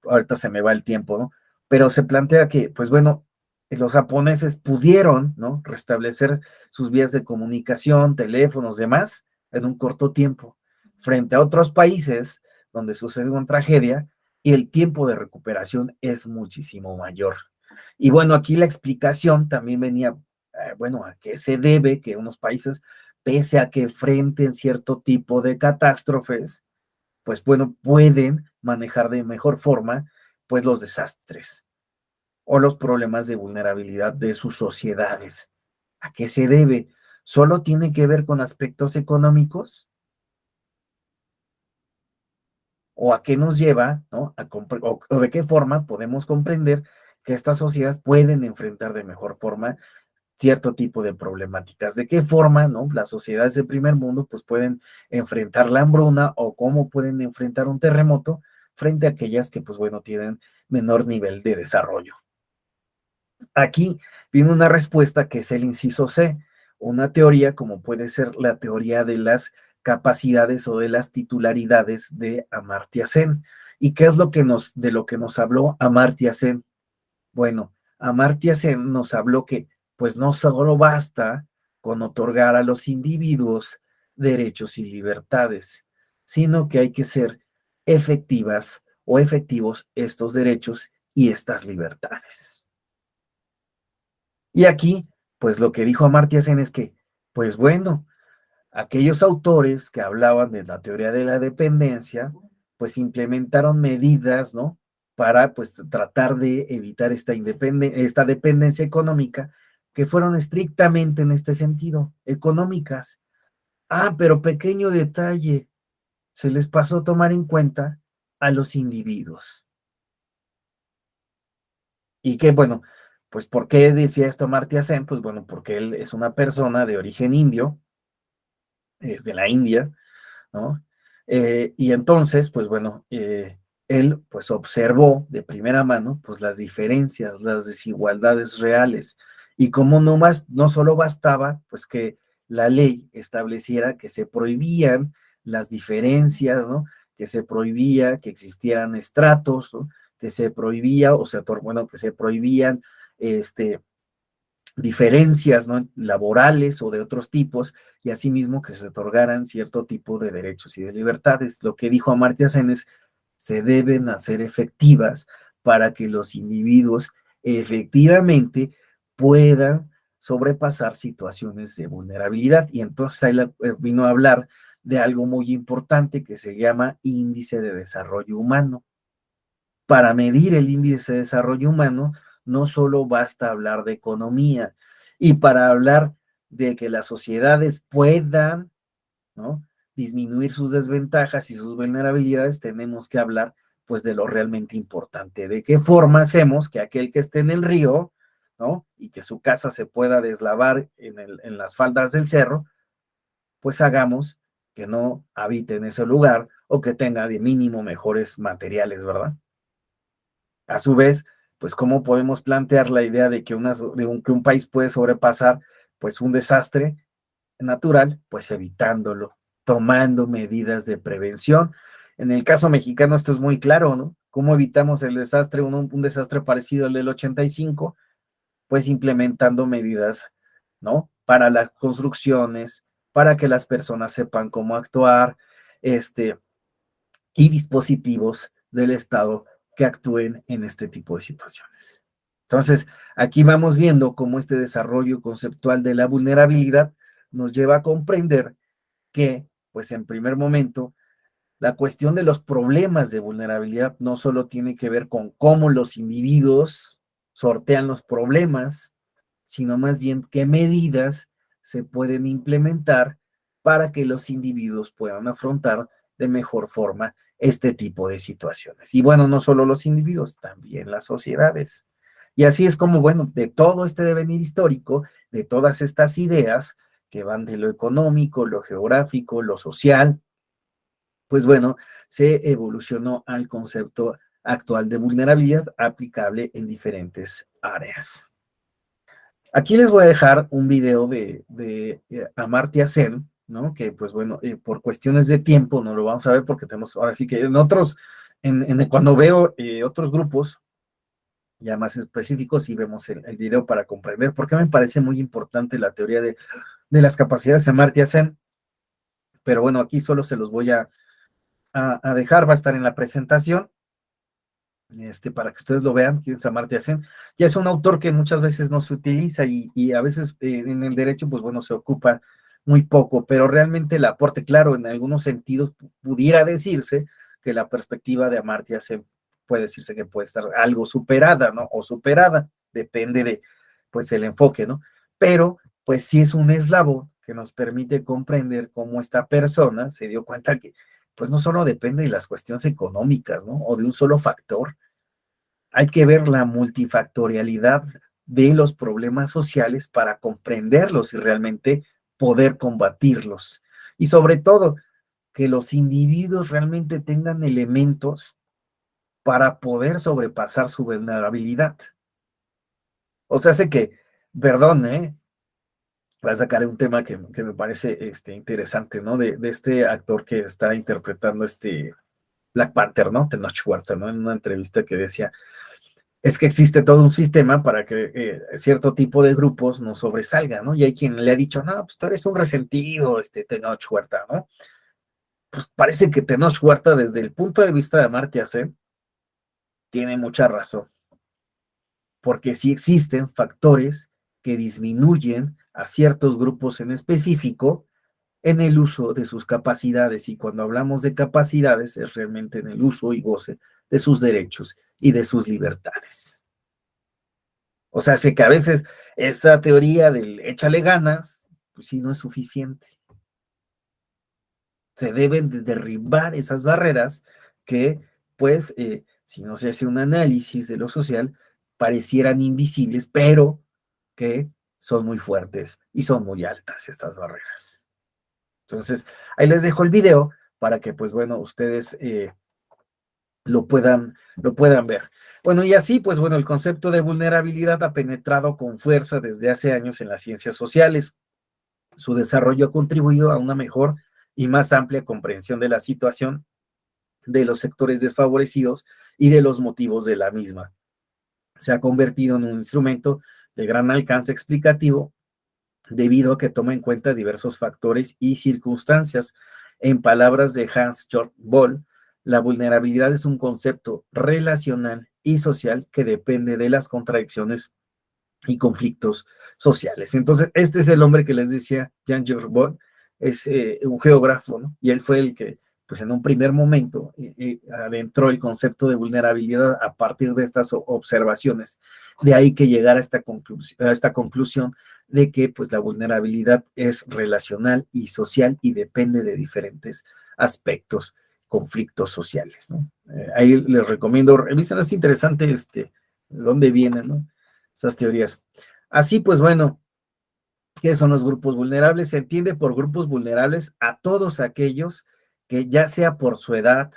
ahorita se me va el tiempo, ¿no? Pero se plantea que, pues bueno, los japoneses pudieron, ¿no? Restablecer sus vías de comunicación, teléfonos, demás, en un corto tiempo, frente a otros países donde sucede una tragedia y el tiempo de recuperación es muchísimo mayor. Y bueno, aquí la explicación también venía, bueno, a qué se debe que unos países, pese a que enfrenten cierto tipo de catástrofes, pues bueno, pueden manejar de mejor forma, pues los desastres o los problemas de vulnerabilidad de sus sociedades. ¿A qué se debe? ¿Solo tiene que ver con aspectos económicos? ¿O a qué nos lleva, ¿no? O de qué forma podemos comprender que estas sociedades pueden enfrentar de mejor forma cierto tipo de problemáticas? ¿De qué forma, no? Las sociedades de primer mundo pues pueden enfrentar la hambruna, o cómo pueden enfrentar un terremoto frente a aquellas que pues bueno tienen menor nivel de desarrollo. Aquí viene una respuesta que es el inciso C, una teoría como puede ser la teoría de las capacidades o de las titularidades de Amartya Sen. ¿Y qué es de lo que nos habló Amartya Sen? Bueno, Amartya Sen nos habló que pues no solo basta con otorgar a los individuos derechos y libertades, sino que hay que ser efectivas o efectivos estos derechos y estas libertades. Y aquí, pues lo que dijo Amartya Sen es que, pues bueno, aquellos autores que hablaban de la teoría de la dependencia, pues implementaron medidas, ¿no? Para pues tratar de evitar esta dependencia económica, que fueron estrictamente en este sentido, económicas. Ah, pero pequeño detalle, se les pasó a tomar en cuenta a los individuos. Y que bueno, pues ¿por qué decía esto Amartya Sen? Pues bueno, porque él es una persona de origen indio, es de la India, ¿no? Y entonces, pues bueno, él pues observó de primera mano pues las diferencias, las desigualdades reales, y como no solo bastaba pues que la ley estableciera que se prohibían las diferencias, ¿no? Que se prohibía que existieran estratos, ¿no? Que se prohibía, o sea, bueno, que se prohibían diferencias, ¿no? Laborales o de otros tipos, y asimismo que se otorgaran cierto tipo de derechos y de libertades. Lo que dijo Amartya Sen es, se deben hacer efectivas para que los individuos efectivamente puedan sobrepasar situaciones de vulnerabilidad. Y entonces ahí vino a hablar de algo muy importante que se llama índice de desarrollo humano. Para medir el índice de desarrollo humano, no solo basta hablar de economía, y para hablar de que las sociedades puedan, ¿no? Disminuir sus desventajas y sus vulnerabilidades, tenemos que hablar pues de lo realmente importante, de qué forma hacemos que aquel que esté en el río, ¿no? Y que su casa se pueda deslavar en las faldas del cerro, pues hagamos que no habite en ese lugar, o que tenga de mínimo mejores materiales, ¿verdad? A su vez, pues, ¿cómo podemos plantear la idea de que, que un país puede sobrepasar, pues, un desastre natural? Pues evitándolo, tomando medidas de prevención. En el caso mexicano esto es muy claro, ¿no? ¿Cómo evitamos el desastre, un desastre parecido al del 85? Pues implementando medidas, ¿no? Para las construcciones, para que las personas sepan cómo actuar, y dispositivos del Estado que actúen en este tipo de situaciones. Entonces, aquí vamos viendo cómo este desarrollo conceptual de la vulnerabilidad nos lleva a comprender que, pues en primer momento, la cuestión de los problemas de vulnerabilidad no solo tiene que ver con cómo los individuos sortean los problemas, sino más bien qué medidas se pueden implementar para que los individuos puedan afrontar de mejor forma este tipo de situaciones. Y bueno, no solo los individuos, también las sociedades. Y así es como, bueno, de todo este devenir histórico, de todas estas ideas que van de lo económico, lo geográfico, lo social, pues bueno, se evolucionó al concepto actual de vulnerabilidad aplicable en diferentes áreas. Aquí les voy a dejar un video de Amartya Sen, ¿no? Que pues bueno, por cuestiones de tiempo no lo vamos a ver porque tenemos, ahora sí que en otros, cuando veo otros grupos ya más específicos y vemos el video para comprender, porque me parece muy importante la teoría de las capacidades de Amartya Sen, pero bueno, aquí solo se los voy a dejar, va a estar en la presentación, para que ustedes lo vean, quién es Amartya Sen. Ya es un autor que muchas veces no se utiliza y a veces en el derecho, pues bueno, se ocupa muy poco, pero realmente el aporte, claro, en algunos sentidos pudiera decirse que la perspectiva de Amartya Sen puede decirse que puede estar algo superada, ¿no? O superada, depende de, pues, el enfoque, ¿no? Pero, pues sí es un eslabón que nos permite comprender cómo esta persona se dio cuenta que, pues no solo depende de las cuestiones económicas, ¿no? O de un solo factor. Hay que ver la multifactorialidad de los problemas sociales para comprenderlos y realmente poder combatirlos. Y sobre todo, que los individuos realmente tengan elementos para poder sobrepasar su vulnerabilidad. O sea, hace que, perdón, voy a sacar un tema que me parece interesante, ¿no? De este actor que está interpretando Black Panther, ¿no? Tenoch Huerta, ¿no? En una entrevista que decía, es que existe todo un sistema para que cierto tipo de grupos no sobresalgan, ¿no? Y hay quien le ha dicho, no, pues tú eres un resentido, Tenoch Huerta, ¿no? Pues parece que Tenoch Huerta, desde el punto de vista de Amartya Sen, tiene mucha razón, porque sí existen factores que disminuyen a ciertos grupos en específico en el uso de sus capacidades, y cuando hablamos de capacidades es realmente en el uso y goce de sus derechos y de sus libertades. O sea, sé que a veces esta teoría del échale ganas, pues sí, no es suficiente. Se deben de derribar esas barreras que, pues, si no se hace un análisis de lo social, parecieran invisibles, pero que son muy fuertes y son muy altas estas barreras. Entonces, ahí les dejo el video para que, pues bueno, ustedes lo puedan ver. Bueno, y así, pues bueno, el concepto de vulnerabilidad ha penetrado con fuerza desde hace años en las ciencias sociales. Su desarrollo ha contribuido a una mejor y más amplia comprensión de la situación de los sectores desfavorecidos y de los motivos de la misma. Se ha convertido en un instrumento de gran alcance explicativo debido a que toma en cuenta diversos factores y circunstancias. En palabras de Hans-Georg Boll, la vulnerabilidad es un concepto relacional y social que depende de las contradicciones y conflictos sociales. Entonces, este es el hombre que les decía, Jean-Georges Boll, es un geógrafo, ¿no? Y él fue el que, pues en un primer momento, adentró el concepto de vulnerabilidad a partir de estas observaciones. De ahí que llegara a esta conclusión de que, pues, la vulnerabilidad es relacional y social y depende de diferentes aspectos, conflictos sociales, ¿no? Ahí les recomiendo, revisen, es interesante de dónde vienen, ¿no? Esas teorías. Así pues, bueno, ¿qué son los grupos vulnerables? Se entiende por grupos vulnerables a todos aquellos que ya sea por su edad,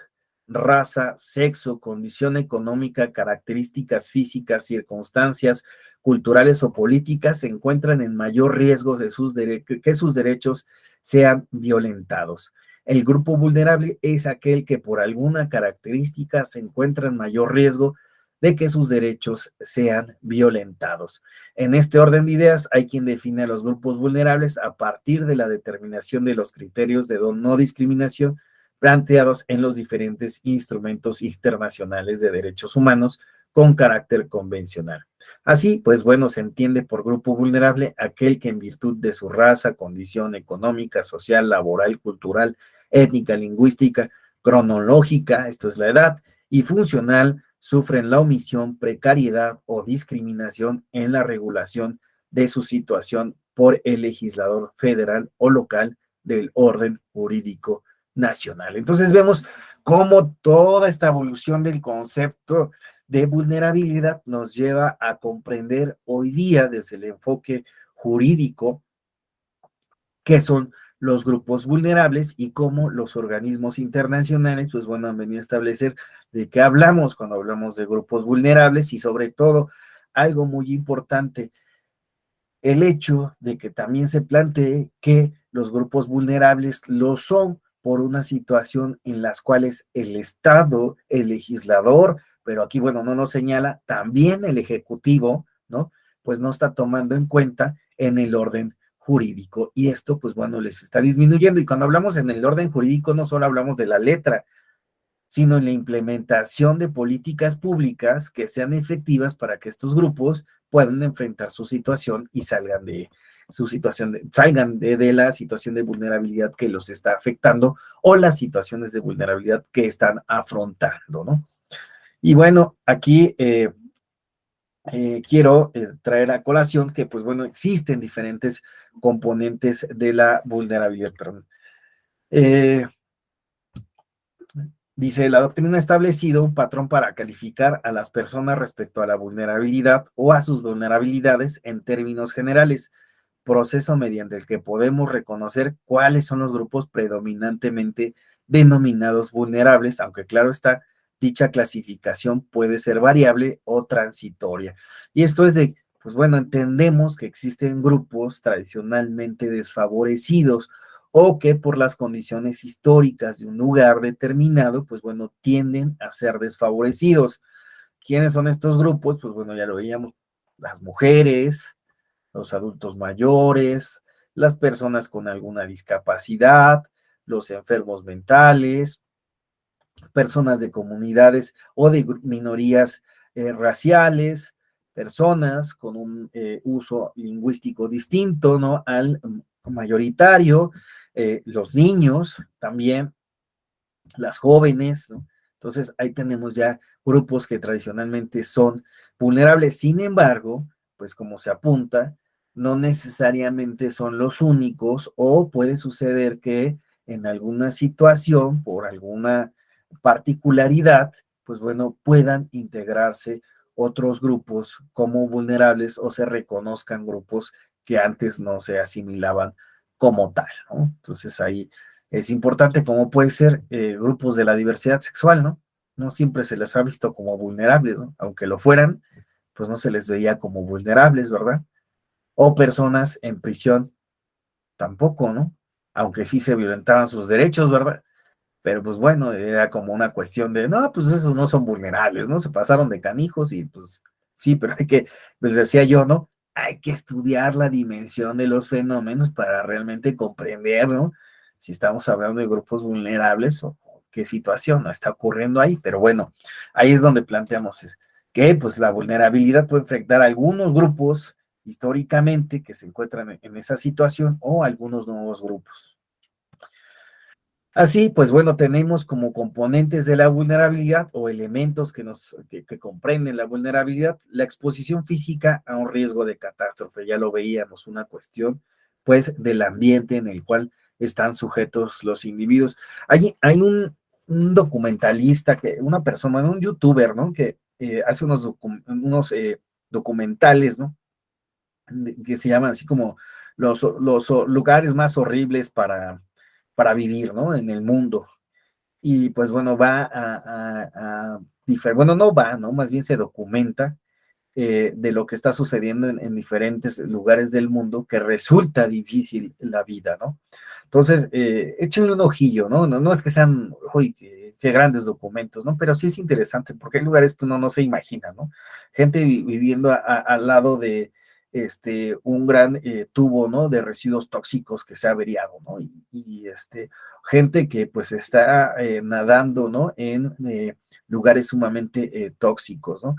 raza, sexo, condición económica, características físicas, circunstancias culturales o políticas, se encuentran en mayor riesgo de que sus derechos sean violentados. El grupo vulnerable es aquel que por alguna característica se encuentra en mayor riesgo de que sus derechos sean violentados. En este orden de ideas, hay quien define a los grupos vulnerables a partir de la determinación de los criterios de no discriminación planteados en los diferentes instrumentos internacionales de derechos humanos con carácter convencional. Así, pues bueno, se entiende por grupo vulnerable aquel que en virtud de su raza, condición económica, social, laboral, cultural, étnica, lingüística, cronológica, esto es la edad, y funcional, sufren la omisión, precariedad o discriminación en la regulación de su situación por el legislador federal o local del orden jurídico nacional. Entonces vemos cómo toda esta evolución del concepto de vulnerabilidad nos lleva a comprender hoy día desde el enfoque jurídico qué son los grupos vulnerables y cómo los organismos internacionales, pues bueno, han venido a establecer de qué hablamos cuando hablamos de grupos vulnerables y sobre todo algo muy importante, el hecho de que también se plantee que los grupos vulnerables lo son por una situación en las cuales el Estado, el legislador, pero aquí, bueno, no nos señala, también el Ejecutivo, ¿no? Pues no está tomando en cuenta en el orden jurídico. Y esto, pues bueno, les está disminuyendo. Y cuando hablamos en el orden jurídico, no solo hablamos de la letra, sino en la implementación de políticas públicas que sean efectivas para que estos grupos puedan enfrentar su situación y salgan de su situación, salgan de la situación de vulnerabilidad que los está afectando o las situaciones de vulnerabilidad que están afrontando, ¿no? Y bueno, aquí quiero traer a colación que, pues bueno, existen diferentes componentes de la vulnerabilidad, perdón. Dice, la doctrina ha establecido un patrón para calificar a las personas respecto a la vulnerabilidad o a sus vulnerabilidades en términos generales, proceso mediante el que podemos reconocer cuáles son los grupos predominantemente denominados vulnerables, aunque claro está, dicha clasificación puede ser variable o transitoria. Y esto es de, pues bueno, entendemos que existen grupos tradicionalmente desfavorecidos o que por las condiciones históricas de un lugar determinado, pues bueno, tienden a ser desfavorecidos. ¿Quiénes son estos grupos? Pues bueno, ya lo veíamos, las mujeres, los adultos mayores, las personas con alguna discapacidad, los enfermos mentales, personas de comunidades o de minorías raciales, personas con un uso lingüístico distinto, ¿no? Al mayoritario, los niños también, las jóvenes, ¿no? Entonces ahí tenemos ya grupos que tradicionalmente son vulnerables. Sin embargo, pues como se apunta, no necesariamente son los únicos o puede suceder que en alguna situación, por alguna particularidad, pues bueno, puedan integrarse otros grupos como vulnerables o se reconozcan grupos que antes no se asimilaban como tal, ¿no? Entonces ahí es importante como puede ser grupos de la diversidad sexual, ¿no? No siempre se les ha visto como vulnerables, ¿no? Aunque lo fueran, pues no se les veía como vulnerables, ¿verdad? O personas en prisión tampoco, ¿no? Aunque sí se violentaban sus derechos, ¿verdad? Pero pues bueno, era como una cuestión de, no, pues esos no son vulnerables, ¿no? Se pasaron de canijos y pues sí, pero hay que, les decía yo, ¿no? Hay que estudiar la dimensión de los fenómenos para realmente comprender, ¿no? Si estamos hablando de grupos vulnerables o qué situación no está ocurriendo ahí, pero bueno, ahí es donde planteamos que pues la vulnerabilidad puede enfrentar a algunos grupos históricamente que se encuentran en esa situación o algunos nuevos grupos. Así, pues bueno, tenemos como componentes de la vulnerabilidad o elementos que comprenden la vulnerabilidad, la exposición física a un riesgo de catástrofe, ya lo veíamos, una cuestión pues del ambiente en el cual están sujetos los individuos. Hay un documentalista, una persona, un youtuber, ¿no? Que hace unos documentales, ¿no? Que se llaman así como los lugares más horribles para vivir, ¿no? En el mundo. y pues bueno, va bueno, no va, ¿no? Más bien se documenta de lo que está sucediendo en diferentes lugares del mundo que resulta difícil la vida, ¿no? Entonces, échenle un ojillo, ¿no? No es que sean, uy, qué grandes documentos, ¿no? Pero sí es interesante porque hay lugares que uno no se imagina, ¿no? Gente viviendo al lado de un gran tubo, ¿no? De residuos tóxicos que se ha averiado, ¿no? Gente que pues está nadando, ¿no? En lugares sumamente tóxicos, ¿no?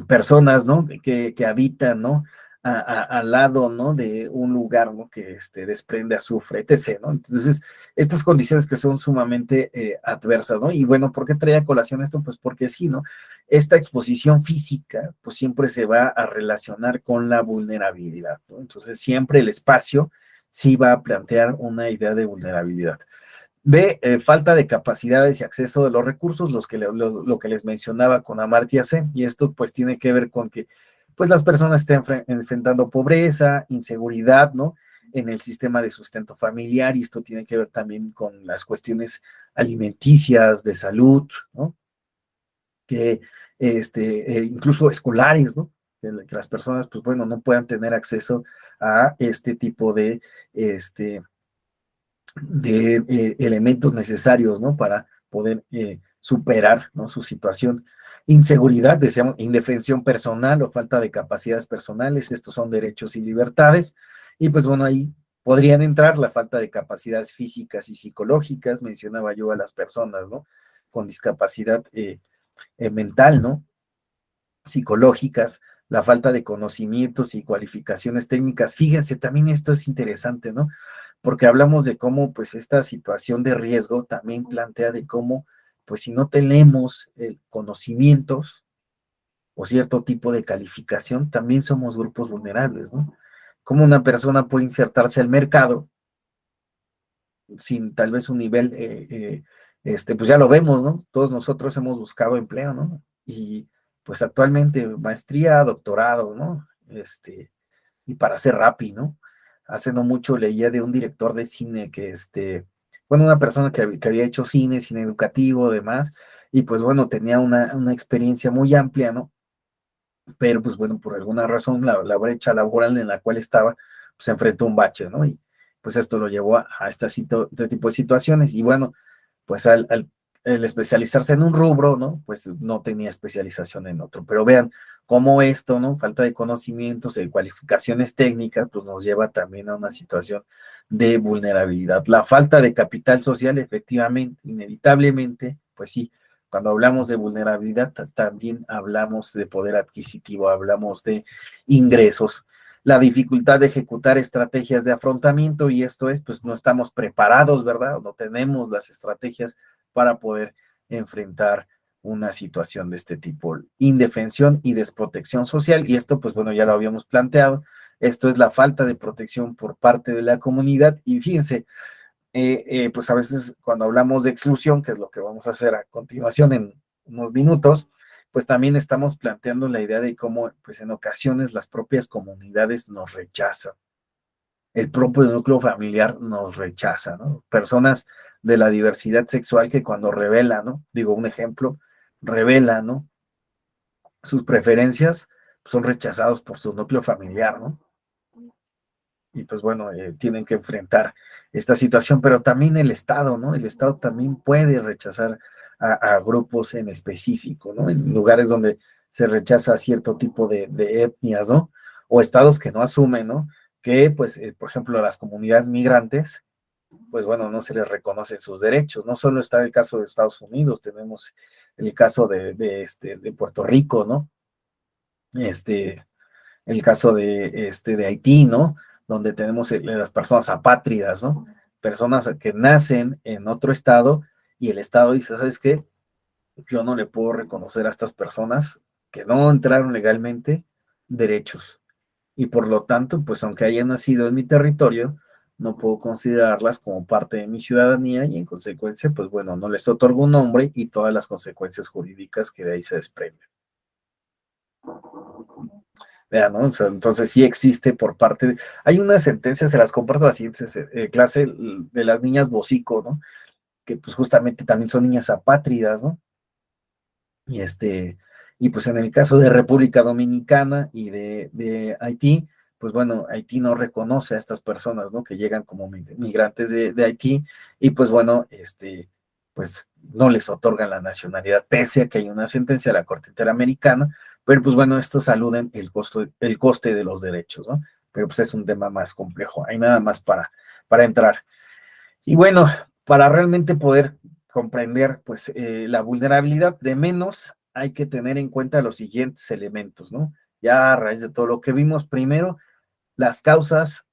Personas, ¿no? Que habitan, ¿no? Al lado, ¿no? De un lugar, ¿no? Que desprende azufre, etc., ¿no? Entonces, estas condiciones que son sumamente adversas, ¿no? Y bueno, ¿por qué traía a colación esto? Pues porque sí, ¿no? Esta exposición física, pues siempre se va a relacionar con la vulnerabilidad, ¿no? Entonces, siempre el espacio sí va a plantear una idea de vulnerabilidad. B, falta de capacidades y acceso de los recursos, lo que les mencionaba con Amartya Sen, y esto pues tiene que ver con que pues las personas estén enfrentando pobreza, inseguridad, ¿no? En el sistema de sustento familiar, y esto tiene que ver también con las cuestiones alimenticias, de salud, ¿no? Que incluso escolares, ¿no? Que las personas, pues bueno, no puedan tener acceso a este tipo de elementos necesarios, ¿no? Para poder superar, ¿no? Su situación. Inseguridad, decíamos, indefensión personal o falta de capacidades personales, estos son derechos y libertades, y pues bueno, ahí podrían entrar la falta de capacidades físicas y psicológicas, mencionaba yo a las personas, ¿no? Con discapacidad mental, ¿no? Psicológicas, la falta de conocimientos y cualificaciones técnicas. Fíjense, también esto es interesante, ¿no? Porque hablamos de cómo, pues, esta situación de riesgo también plantea de cómo, pues, si no tenemos conocimientos o cierto tipo de calificación, también somos grupos vulnerables, ¿no? Cómo una persona puede insertarse al mercado sin tal vez un nivel, pues ya lo vemos, ¿no? Todos nosotros hemos buscado empleo, ¿no? Y pues actualmente maestría, doctorado, ¿no? Y para ser rapi, ¿no? Hace no mucho leía de un director de cine que, bueno, una persona que había hecho cine educativo, demás, y pues bueno, tenía una experiencia muy amplia, ¿no? Pero pues bueno, por alguna razón la brecha laboral en la cual estaba, pues se enfrentó a un bache, ¿no? Y pues esto lo llevó a este tipo de situaciones, y bueno, pues el especializarse en un rubro, ¿no? Pues no tenía especialización en otro. Pero vean cómo esto, ¿no? Falta de conocimientos, de cualificaciones técnicas, pues nos lleva también a una situación de vulnerabilidad. La falta de capital social, efectivamente, inevitablemente, pues sí, cuando hablamos de vulnerabilidad, también hablamos de poder adquisitivo, hablamos de ingresos, la dificultad de ejecutar estrategias de afrontamiento, y esto es, pues no estamos preparados, ¿verdad? No tenemos las estrategias para poder enfrentar una situación de este tipo. Indefensión y desprotección social, y esto, pues bueno, ya lo habíamos planteado, esto es la falta de protección por parte de la comunidad, y fíjense, pues a veces cuando hablamos de exclusión, que es lo que vamos a hacer a continuación en unos minutos, pues también estamos planteando la idea de cómo, pues en ocasiones las propias comunidades nos rechazan, el propio núcleo familiar nos rechaza, ¿no? Personas de la diversidad sexual que cuando revelan, ¿no? Digo, un ejemplo, revelan, ¿no? Sus preferencias, son rechazados por su núcleo familiar, ¿no? Y pues bueno, tienen que enfrentar esta situación, pero también el Estado, ¿no? El Estado también puede rechazar a grupos en específico, ¿no? En lugares donde se rechaza cierto tipo de etnias, ¿no? O estados que no asumen, ¿no? Que, pues, por ejemplo, a las comunidades migrantes, pues bueno, no se les reconocen sus derechos. No solo está el caso de Estados Unidos, tenemos el caso de Puerto Rico, ¿no? El caso de Haití, ¿no? Donde tenemos las personas apátridas, ¿no? Personas que nacen en otro estado y el estado dice, ¿sabes qué? Yo no le puedo reconocer a estas personas que no entraron legalmente derechos. Y por lo tanto, pues aunque hayan nacido en mi territorio, no puedo considerarlas como parte de mi ciudadanía, y en consecuencia, pues bueno, no les otorgo un nombre y todas las consecuencias jurídicas que de ahí se desprenden. Vean, ¿no? O sea, entonces sí existe por parte hay una sentencia, se las comparto a la siguiente clase, de las niñas Bosico, ¿no? Que pues justamente también son niñas apátridas, ¿no? Y y pues en el caso de República Dominicana y de Haití, pues bueno, Haití no reconoce a estas personas, ¿no? Que llegan como migrantes de Haití, y pues bueno, pues no les otorgan la nacionalidad, pese a que hay una sentencia de la Corte Interamericana, pero pues bueno, estos aluden el coste de los derechos, ¿no? Pero pues es un tema más complejo, hay nada más para entrar. Y bueno, para realmente poder comprender pues la vulnerabilidad de menos, hay que tener en cuenta los siguientes elementos, ¿no? Ya a raíz de todo lo que vimos, primero, las causas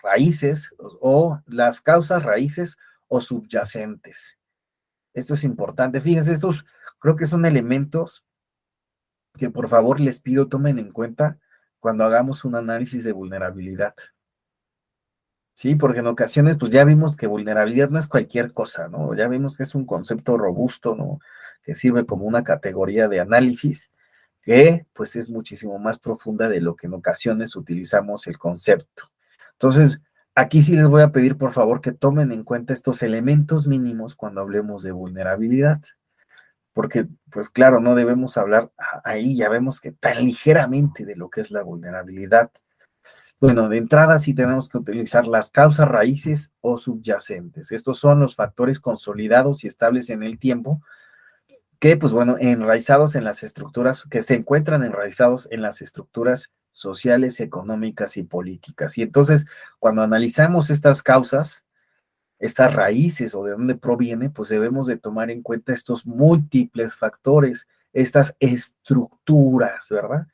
raíces o las causas raíces o subyacentes. Esto es importante. Fíjense, estos creo que son elementos que por favor les pido tomen en cuenta cuando hagamos un análisis de vulnerabilidad. Sí, porque en ocasiones, pues ya vimos que vulnerabilidad no es cualquier cosa, ¿no? Ya vimos que es un concepto robusto, ¿no? Que sirve como una categoría de análisis que, pues, es muchísimo más profunda de lo que en ocasiones utilizamos el concepto. Entonces, aquí sí les voy a pedir, por favor, que tomen en cuenta estos elementos mínimos cuando hablemos de vulnerabilidad, porque, pues claro, no debemos hablar ahí, ya vemos que tan ligeramente de lo que es la vulnerabilidad. Bueno, de entrada sí tenemos que utilizar las causas raíces o subyacentes. Estos son los factores consolidados y estables en el tiempo que, pues bueno, enraizados en las estructuras, que se encuentran enraizados en las estructuras sociales, económicas y políticas. Y entonces, cuando analizamos estas causas, estas raíces o de dónde proviene, pues debemos de tomar en cuenta estos múltiples factores, estas estructuras, ¿verdad?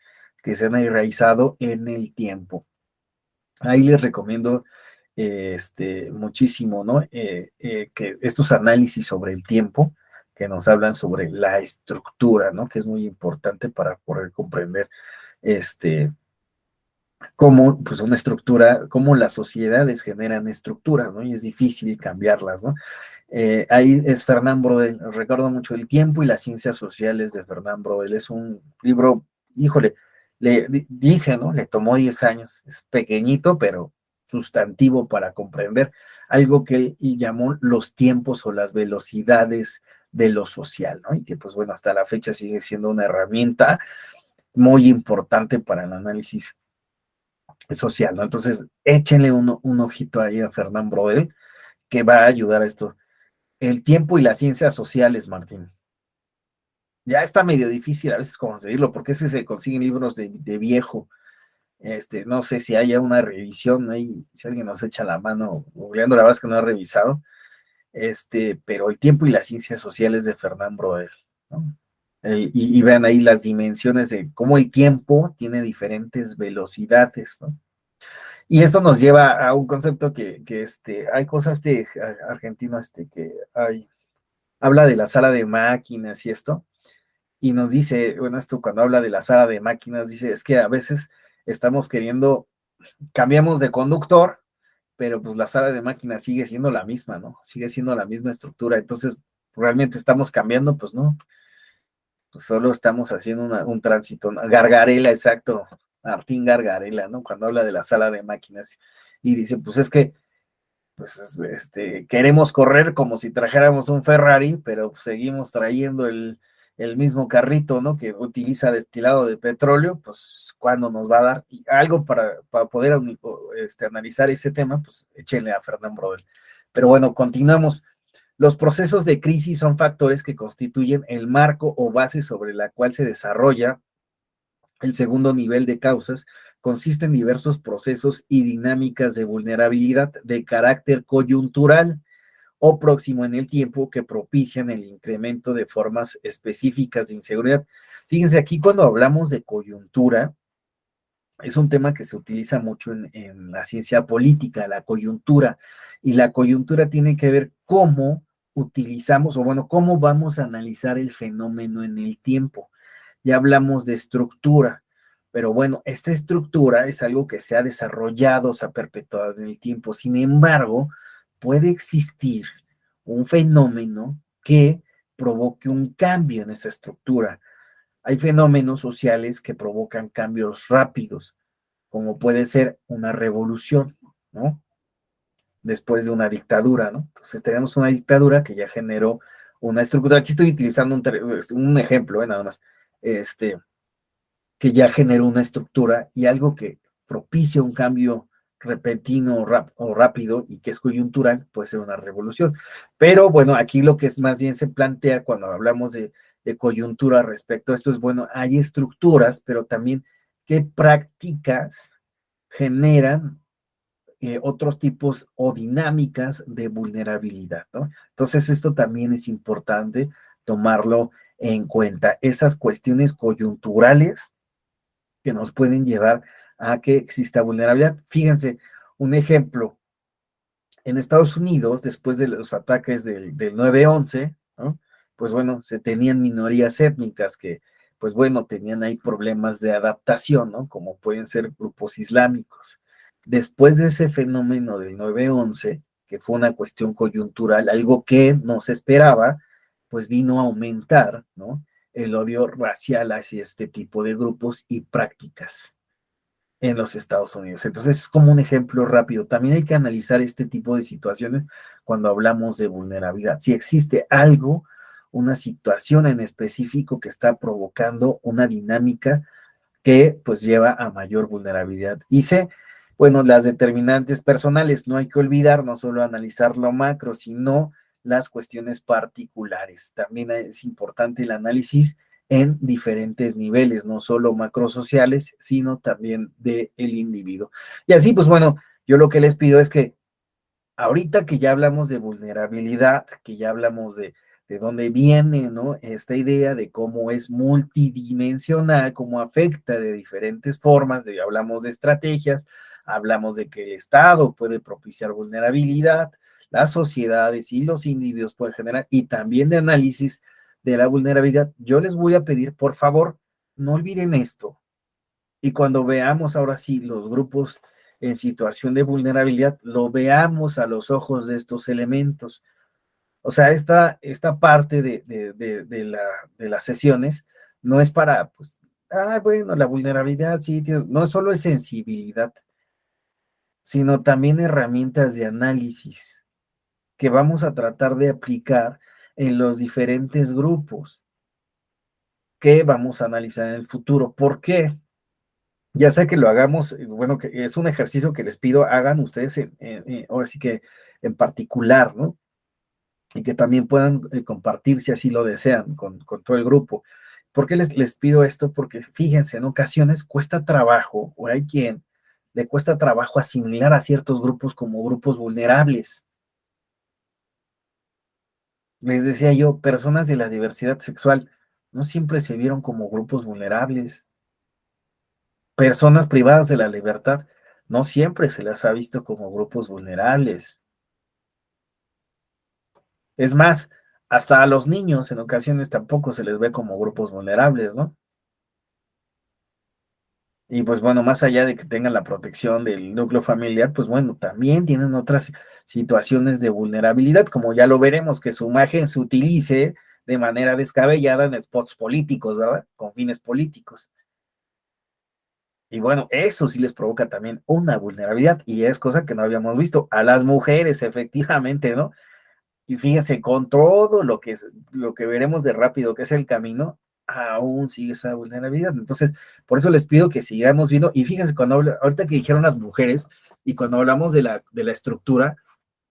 Que se han enraizado en el tiempo. Ahí les recomiendo muchísimo, ¿no? Que estos análisis sobre el tiempo, que nos hablan sobre la estructura, ¿no? Que es muy importante para poder comprender cómo, pues una estructura, cómo las sociedades generan estructura, ¿no? Y es difícil cambiarlas, ¿no? Ahí es Fernán Brodel, recuerdo mucho El tiempo y las ciencias sociales de Fernán Brodel, es un libro, híjole, dice, ¿no? Le tomó 10 años, es pequeñito, pero sustantivo para comprender algo que él llamó los tiempos o las velocidades de lo social, ¿no? Y que pues bueno, hasta la fecha sigue siendo una herramienta muy importante para el análisis social, ¿no? Entonces, échenle un ojito ahí a Fernán Brodel, que va a ayudar a esto. El tiempo y las ciencias sociales, Martín. Ya está medio difícil a veces conseguirlo, porque ese se consiguen libros de viejo. No sé si haya una reedición, ahí, si alguien nos echa la mano googleando, la verdad es que no he revisado. Pero El tiempo y las ciencias sociales de Fernán Brodel, ¿no? Y vean ahí las dimensiones de cómo el tiempo tiene diferentes velocidades, ¿no? Y esto nos lleva a un concepto que hay cosas de argentino, que habla de la sala de máquinas y esto, y nos dice, bueno, esto cuando habla de la sala de máquinas, dice, es que a veces estamos queriendo, cambiamos de conductor, pero pues la sala de máquinas sigue siendo la misma, ¿no? Sigue siendo la misma estructura, entonces, ¿realmente estamos cambiando? Pues no, pues solo estamos haciendo un tránsito, una Gargarela, exacto, Martín Gargarela, ¿no? Cuando habla de la sala de máquinas, y dice, pues es que pues queremos correr como si trajéramos un Ferrari, pero seguimos trayendo el mismo carrito, ¿no? Que utiliza destilado de petróleo, pues ¿cuándo nos va a dar? Y algo para poder analizar ese tema, pues échenle a Fernán Brodel. Pero bueno, continuamos. Los procesos de crisis son factores que constituyen el marco o base sobre la cual se desarrolla el segundo nivel de causas. Consiste en diversos procesos y dinámicas de vulnerabilidad de carácter coyuntural o próximo en el tiempo que propician el incremento de formas específicas de inseguridad. Fíjense, aquí cuando hablamos de coyuntura, es un tema que se utiliza mucho en la ciencia política, la coyuntura, y la coyuntura tiene que ver cómo utilizamos, o bueno, cómo vamos a analizar el fenómeno en el tiempo. Ya hablamos de estructura, pero bueno, esta estructura es algo que se ha desarrollado, se ha perpetuado en el tiempo. Sin embargo, puede existir un fenómeno que provoque un cambio en esa estructura. Hay fenómenos sociales que provocan cambios rápidos, como puede ser una revolución, ¿no? Después de una dictadura, ¿no? Entonces tenemos una dictadura que ya generó una estructura. Aquí estoy utilizando un ejemplo, nada más, que ya generó una estructura y algo que propicia un cambio repentino o rápido y que es coyuntural, puede ser una revolución. Pero bueno, aquí lo que es más bien se plantea cuando hablamos de coyuntura respecto a esto es, bueno, hay estructuras, pero también qué prácticas generan otros tipos o dinámicas de vulnerabilidad, ¿no? Entonces, esto también es importante tomarlo en cuenta. Esas cuestiones coyunturales que nos pueden llevar a que exista vulnerabilidad. Fíjense, un ejemplo, en Estados Unidos, después de los ataques del 9/11, ¿no? Pues bueno, se tenían minorías étnicas que, pues bueno, tenían ahí problemas de adaptación, ¿no? Como pueden ser grupos islámicos. Después de ese fenómeno del 9/11, que fue una cuestión coyuntural, algo que no se esperaba, pues vino a aumentar, ¿no? El odio racial hacia este tipo de grupos y prácticas en los Estados Unidos. Entonces, es como un ejemplo rápido. También hay que analizar este tipo de situaciones cuando hablamos de vulnerabilidad. Si existe algo, una situación en específico que está provocando una dinámica que pues lleva a mayor vulnerabilidad. Y sé, bueno, las determinantes personales, no hay que olvidar no solo analizar lo macro, sino las cuestiones particulares. También es importante el análisis en diferentes niveles, no solo macrosociales, sino también del individuo. Y así, pues bueno, yo lo que les pido es que ahorita que ya hablamos de vulnerabilidad, que ya hablamos de dónde viene, ¿no? Esta idea de cómo es multidimensional, cómo afecta de diferentes formas, hablamos de estrategias, hablamos de que el Estado puede propiciar vulnerabilidad, las sociedades y los individuos pueden generar, y también de análisis de la vulnerabilidad. Yo les voy a pedir, por favor, no olviden esto. Y cuando veamos ahora sí los grupos en situación de vulnerabilidad, lo veamos a los ojos de estos elementos. O sea, esta parte de las sesiones no es para, pues, bueno, la vulnerabilidad, sí, no solo es sensibilidad, sino también herramientas de análisis que vamos a tratar de aplicar en los diferentes grupos que vamos a analizar en el futuro. ¿Por qué? Ya sea que lo hagamos, bueno, que es un ejercicio que les pido hagan ustedes ahora sí que en particular, ¿no? Y que también puedan compartir si así lo desean con todo el grupo. ¿Por qué les pido esto? Porque fíjense, en ocasiones cuesta trabajo, o hay quien le cuesta trabajo asimilar a ciertos grupos como grupos vulnerables. Les decía yo, personas de la diversidad sexual no siempre se vieron como grupos vulnerables. Personas privadas de la libertad no siempre se las ha visto como grupos vulnerables. Es más, hasta a los niños en ocasiones tampoco se les ve como grupos vulnerables, ¿no? Y pues bueno, más allá de que tengan la protección del núcleo familiar, pues bueno, también tienen otras situaciones de vulnerabilidad, como ya lo veremos, que su imagen se utilice de manera descabellada en spots políticos, ¿verdad? Con fines políticos. Y bueno, eso sí les provoca también una vulnerabilidad y es cosa que no habíamos visto. A las mujeres, efectivamente, ¿no? Y fíjense, con todo lo que veremos de rápido que es el camino, aún sigue esa vulnerabilidad. Entonces, por eso les pido que sigamos viendo. Y fíjense, ahorita que dijeron las mujeres y cuando hablamos de la estructura,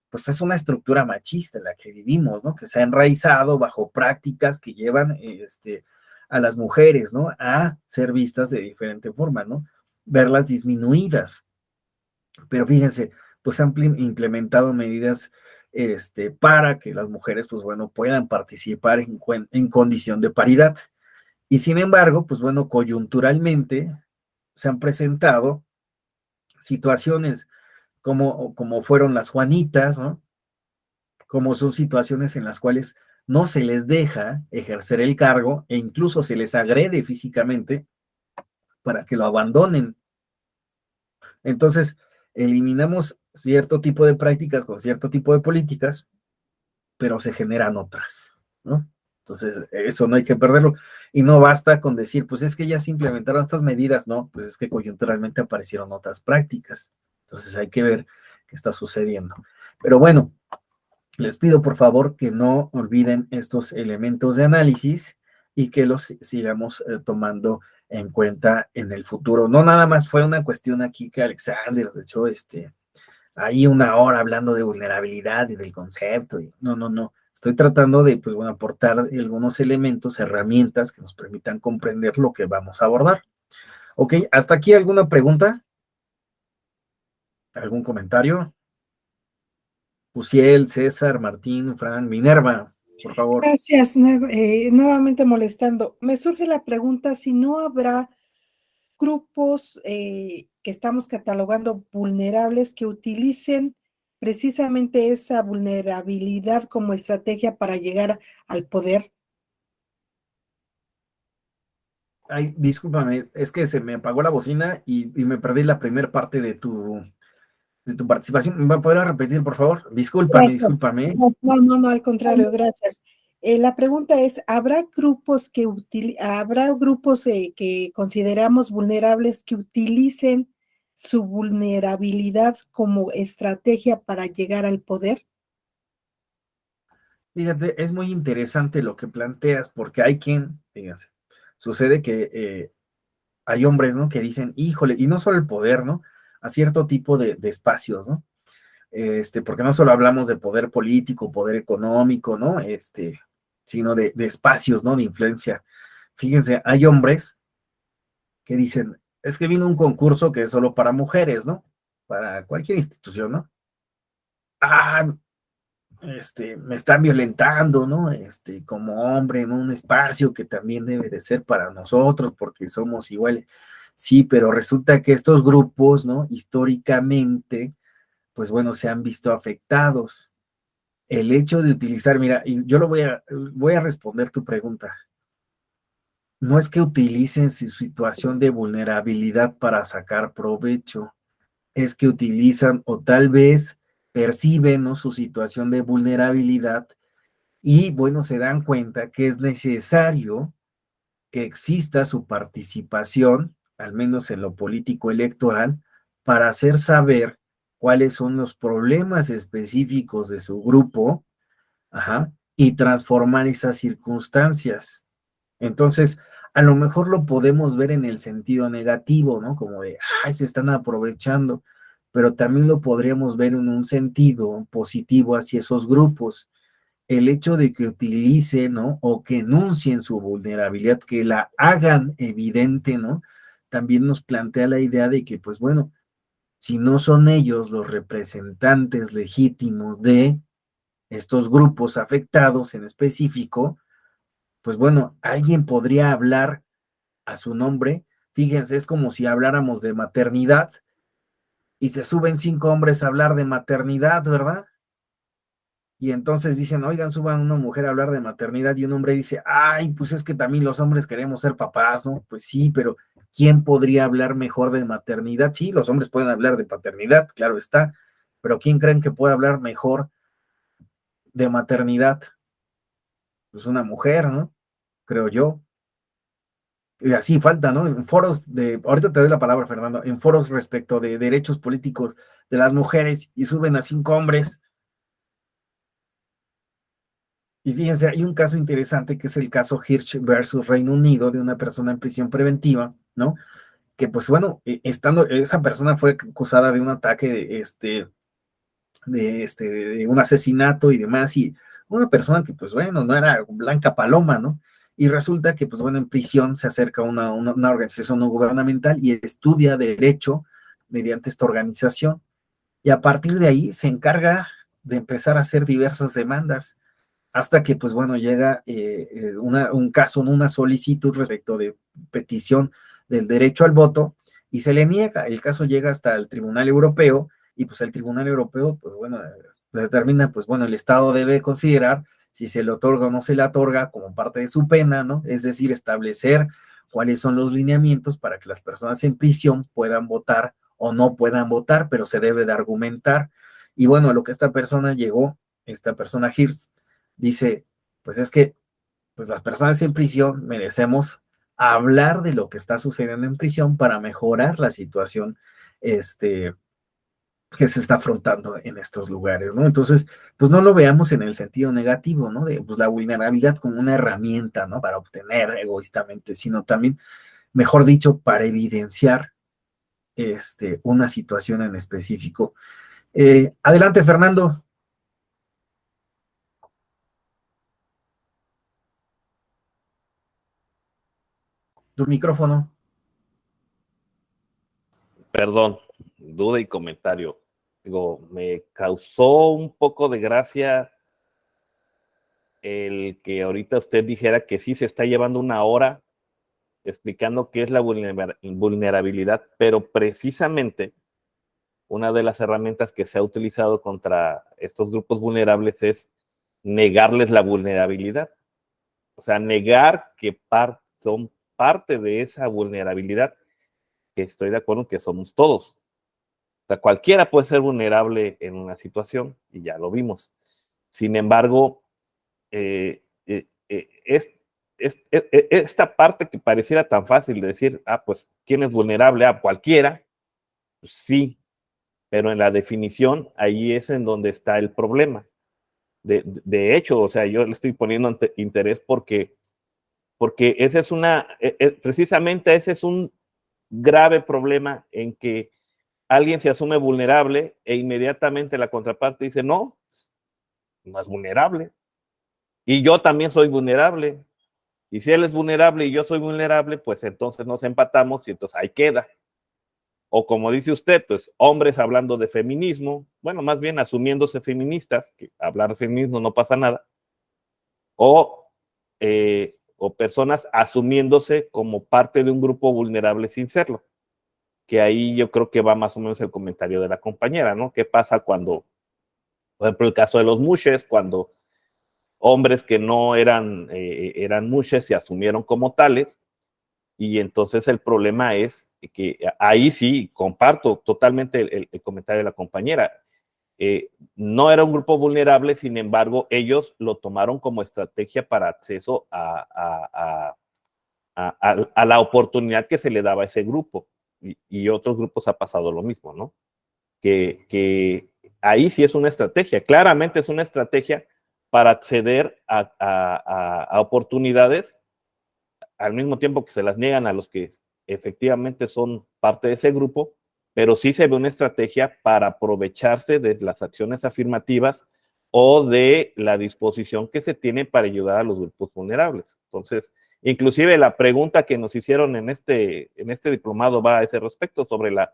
pues es una estructura machista en la que vivimos, ¿no? Que se ha enraizado bajo prácticas que llevan a las mujeres, ¿no? A ser vistas de diferente forma, ¿no? Verlas disminuidas. Pero fíjense, pues han implementado medidas para que las mujeres, pues bueno, puedan participar en condición de paridad. Y sin embargo, pues bueno, coyunturalmente se han presentado situaciones como fueron las Juanitas, ¿no? Como son situaciones en las cuales no se les deja ejercer el cargo e incluso se les agrede físicamente para que lo abandonen. Entonces, eliminamos cierto tipo de prácticas con cierto tipo de políticas, pero se generan otras, ¿no? Entonces, eso no hay que perderlo. Y no basta con decir, pues es que ya se implementaron estas medidas, no, pues es que coyunturalmente aparecieron otras prácticas. Entonces hay que ver qué está sucediendo. Pero bueno, les pido por favor que no olviden estos elementos de análisis y que los sigamos tomando en cuenta en el futuro. No nada más fue una cuestión aquí que Alexander, de hecho, ahí una hora hablando de vulnerabilidad y del concepto. No. Estoy tratando de, pues bueno, aportar algunos elementos, herramientas que nos permitan comprender lo que vamos a abordar. Ok, ¿hasta aquí alguna pregunta? ¿Algún comentario? Uciel, César, Martín, Fran, Minerva, por favor. Gracias, nuevamente molestando. Me surge la pregunta si no habrá grupos que estamos catalogando vulnerables que utilicen precisamente esa vulnerabilidad como estrategia para llegar al poder. Ay, discúlpame, es que se me apagó la bocina y me perdí la primera parte de tu participación. ¿Me podrías repetir, por favor? Gracias. Discúlpame. No, al contrario, gracias. La pregunta es, ¿habrá grupos que que consideramos vulnerables que utilicen su vulnerabilidad como estrategia para llegar al poder? Fíjate, es muy interesante lo que planteas, porque hay fíjense, sucede que hay hombres, ¿no? Que dicen, híjole, y no solo el poder, ¿no? A cierto tipo de espacios, ¿no? Porque no solo hablamos de poder político, poder económico, ¿no? Sino de espacios, ¿no? De influencia. Fíjense, hay hombres que dicen, es que vino un concurso que es solo para mujeres, ¿no? Para cualquier institución, ¿no? Ah, me están violentando, ¿no? Como hombre en un espacio que también debe de ser para nosotros porque somos iguales. Sí, pero resulta que estos grupos, ¿no? Históricamente, pues bueno, se han visto afectados. El hecho de utilizar, mira, y yo voy a responder tu pregunta. No es que utilicen su situación de vulnerabilidad para sacar provecho, es que utilizan o tal vez perciben, ¿no? Su situación de vulnerabilidad y bueno, se dan cuenta que es necesario que exista su participación, al menos en lo político electoral, para hacer saber cuáles son los problemas específicos de su grupo, ajá, y transformar esas circunstancias. Entonces, a lo mejor lo podemos ver en el sentido negativo, ¿no? Como de, ay, se están aprovechando, pero también lo podríamos ver en un sentido positivo hacia esos grupos. El hecho de que utilicen, ¿no? O que enuncien su vulnerabilidad, que la hagan evidente, ¿no? También nos plantea la idea de que, pues bueno, si no son ellos los representantes legítimos de estos grupos afectados en específico, pues bueno, alguien podría hablar a su nombre. Fíjense, es como si habláramos de maternidad y se suben 5 hombres a hablar de maternidad, ¿verdad? Y entonces dicen, oigan, suban una mujer a hablar de maternidad y un hombre dice, ay, pues es que también los hombres queremos ser papás, ¿no? Pues sí, pero ¿quién podría hablar mejor de maternidad? Sí, los hombres pueden hablar de paternidad, claro está, pero ¿quién creen que puede hablar mejor de maternidad? Pues una mujer, ¿no? Creo yo. Y así falta, ¿no? En foros ahorita te doy la palabra, Fernando, en foros respecto de derechos políticos de las mujeres y suben a 5 hombres. Y fíjense, hay un caso interesante que es el caso Hirsch versus Reino Unido de una persona en prisión preventiva, ¿no? Que pues bueno, esa persona fue acusada de un ataque de un asesinato y demás, y una persona que pues bueno, no era blanca paloma, ¿no? Y resulta que pues bueno, en prisión se acerca una organización no gubernamental y estudia derecho mediante esta organización. Y a partir de ahí se encarga de empezar a hacer diversas demandas hasta que, pues bueno, llega un caso, una solicitud respecto de petición del derecho al voto y se le niega. El caso llega hasta el Tribunal Europeo y pues el Tribunal Europeo, pues bueno, determina, pues bueno, el Estado debe considerar si se le otorga o no se le otorga como parte de su pena, ¿no? Es decir, establecer cuáles son los lineamientos para que las personas en prisión puedan votar o no puedan votar, pero se debe de argumentar. Y bueno, lo que esta persona Hirst, dice, pues es que pues las personas en prisión merecemos hablar de lo que está sucediendo en prisión para mejorar la situación que se está afrontando en estos lugares, ¿no? Entonces, pues no lo veamos en el sentido negativo, ¿no? De pues la vulnerabilidad como una herramienta, ¿no? Para obtener egoístamente, sino también, mejor dicho, para evidenciar una situación en específico. Adelante, Fernando. Tu micrófono. Perdón, duda y comentario. Digo, me causó un poco de gracia el que ahorita usted dijera que sí se está llevando una hora explicando qué es la vulnerabilidad, pero precisamente una de las herramientas que se ha utilizado contra estos grupos vulnerables es negarles la vulnerabilidad. O sea, negar que son parte de esa vulnerabilidad, que estoy de acuerdo que somos todos. O sea, cualquiera puede ser vulnerable en una situación, y ya lo vimos. Sin embargo, esta parte que pareciera tan fácil de decir, pues, ¿quién es vulnerable? Cualquiera. Pues sí, pero en la definición, ahí es en donde está el problema. De hecho, o sea, yo le estoy poniendo interés porque ese es precisamente ese es un grave problema en que alguien se asume vulnerable e inmediatamente la contraparte dice, no es vulnerable. Y yo también soy vulnerable. Y si él es vulnerable y yo soy vulnerable, pues entonces nos empatamos y entonces ahí queda. O como dice usted, pues hombres hablando de feminismo, bueno, más bien asumiéndose feministas, que hablar de feminismo no pasa nada, o personas asumiéndose como parte de un grupo vulnerable sin serlo, que ahí yo creo que va más o menos el comentario de la compañera, ¿no? ¿Qué pasa cuando, por ejemplo, el caso de los mushes, cuando hombres que no eran mushes se asumieron como tales, y entonces el problema es que ahí sí comparto totalmente el comentario de la compañera. No era un grupo vulnerable, sin embargo, ellos lo tomaron como estrategia para acceso a la oportunidad que se le daba a ese grupo. Y otros grupos ha pasado lo mismo, ¿no? Que ahí sí es una estrategia, claramente es una estrategia para acceder a oportunidades al mismo tiempo que se las niegan a los que efectivamente son parte de ese grupo, pero sí se ve una estrategia para aprovecharse de las acciones afirmativas o de la disposición que se tiene para ayudar a los grupos vulnerables. Entonces, inclusive la pregunta que nos hicieron en este diplomado va a ese respecto sobre la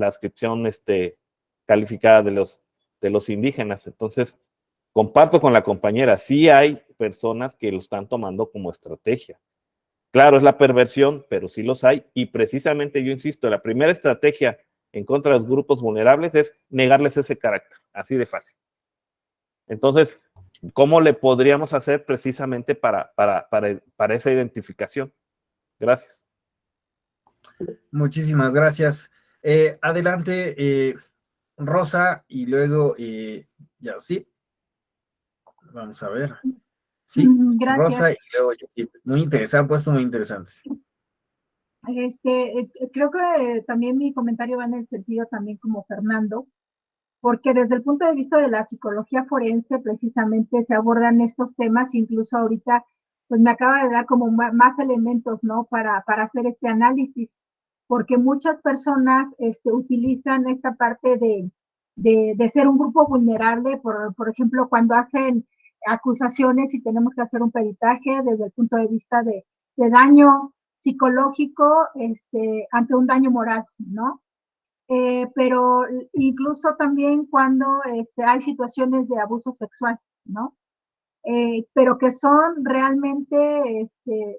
ascripción calificada de los indígenas. Entonces, comparto con la compañera, sí hay personas que lo están tomando como estrategia. Claro, es la perversión, pero sí los hay. Y precisamente yo insisto, la primera estrategia en contra de los grupos vulnerables es negarles ese carácter, así de fácil. Entonces, ¿cómo le podríamos hacer precisamente para esa identificación? Gracias. Muchísimas gracias. Adelante, Rosa, y luego, ya sí. Vamos a ver. Sí, Gracias. Rosa y luego yo. Sí, muy interesante, puesto muy interesante. Creo que también mi comentario va en el sentido también como Fernando, porque desde el punto de vista de la psicología forense precisamente se abordan estos temas, incluso ahorita pues me acaba de dar como más elementos, ¿no? Para hacer este análisis, porque muchas personas utilizan esta parte de ser un grupo vulnerable, por ejemplo, cuando hacen acusaciones y tenemos que hacer un peritaje desde el punto de vista de daño psicológico ante un daño moral, ¿no? Pero incluso también cuando hay situaciones de abuso sexual, ¿no? Pero que son realmente,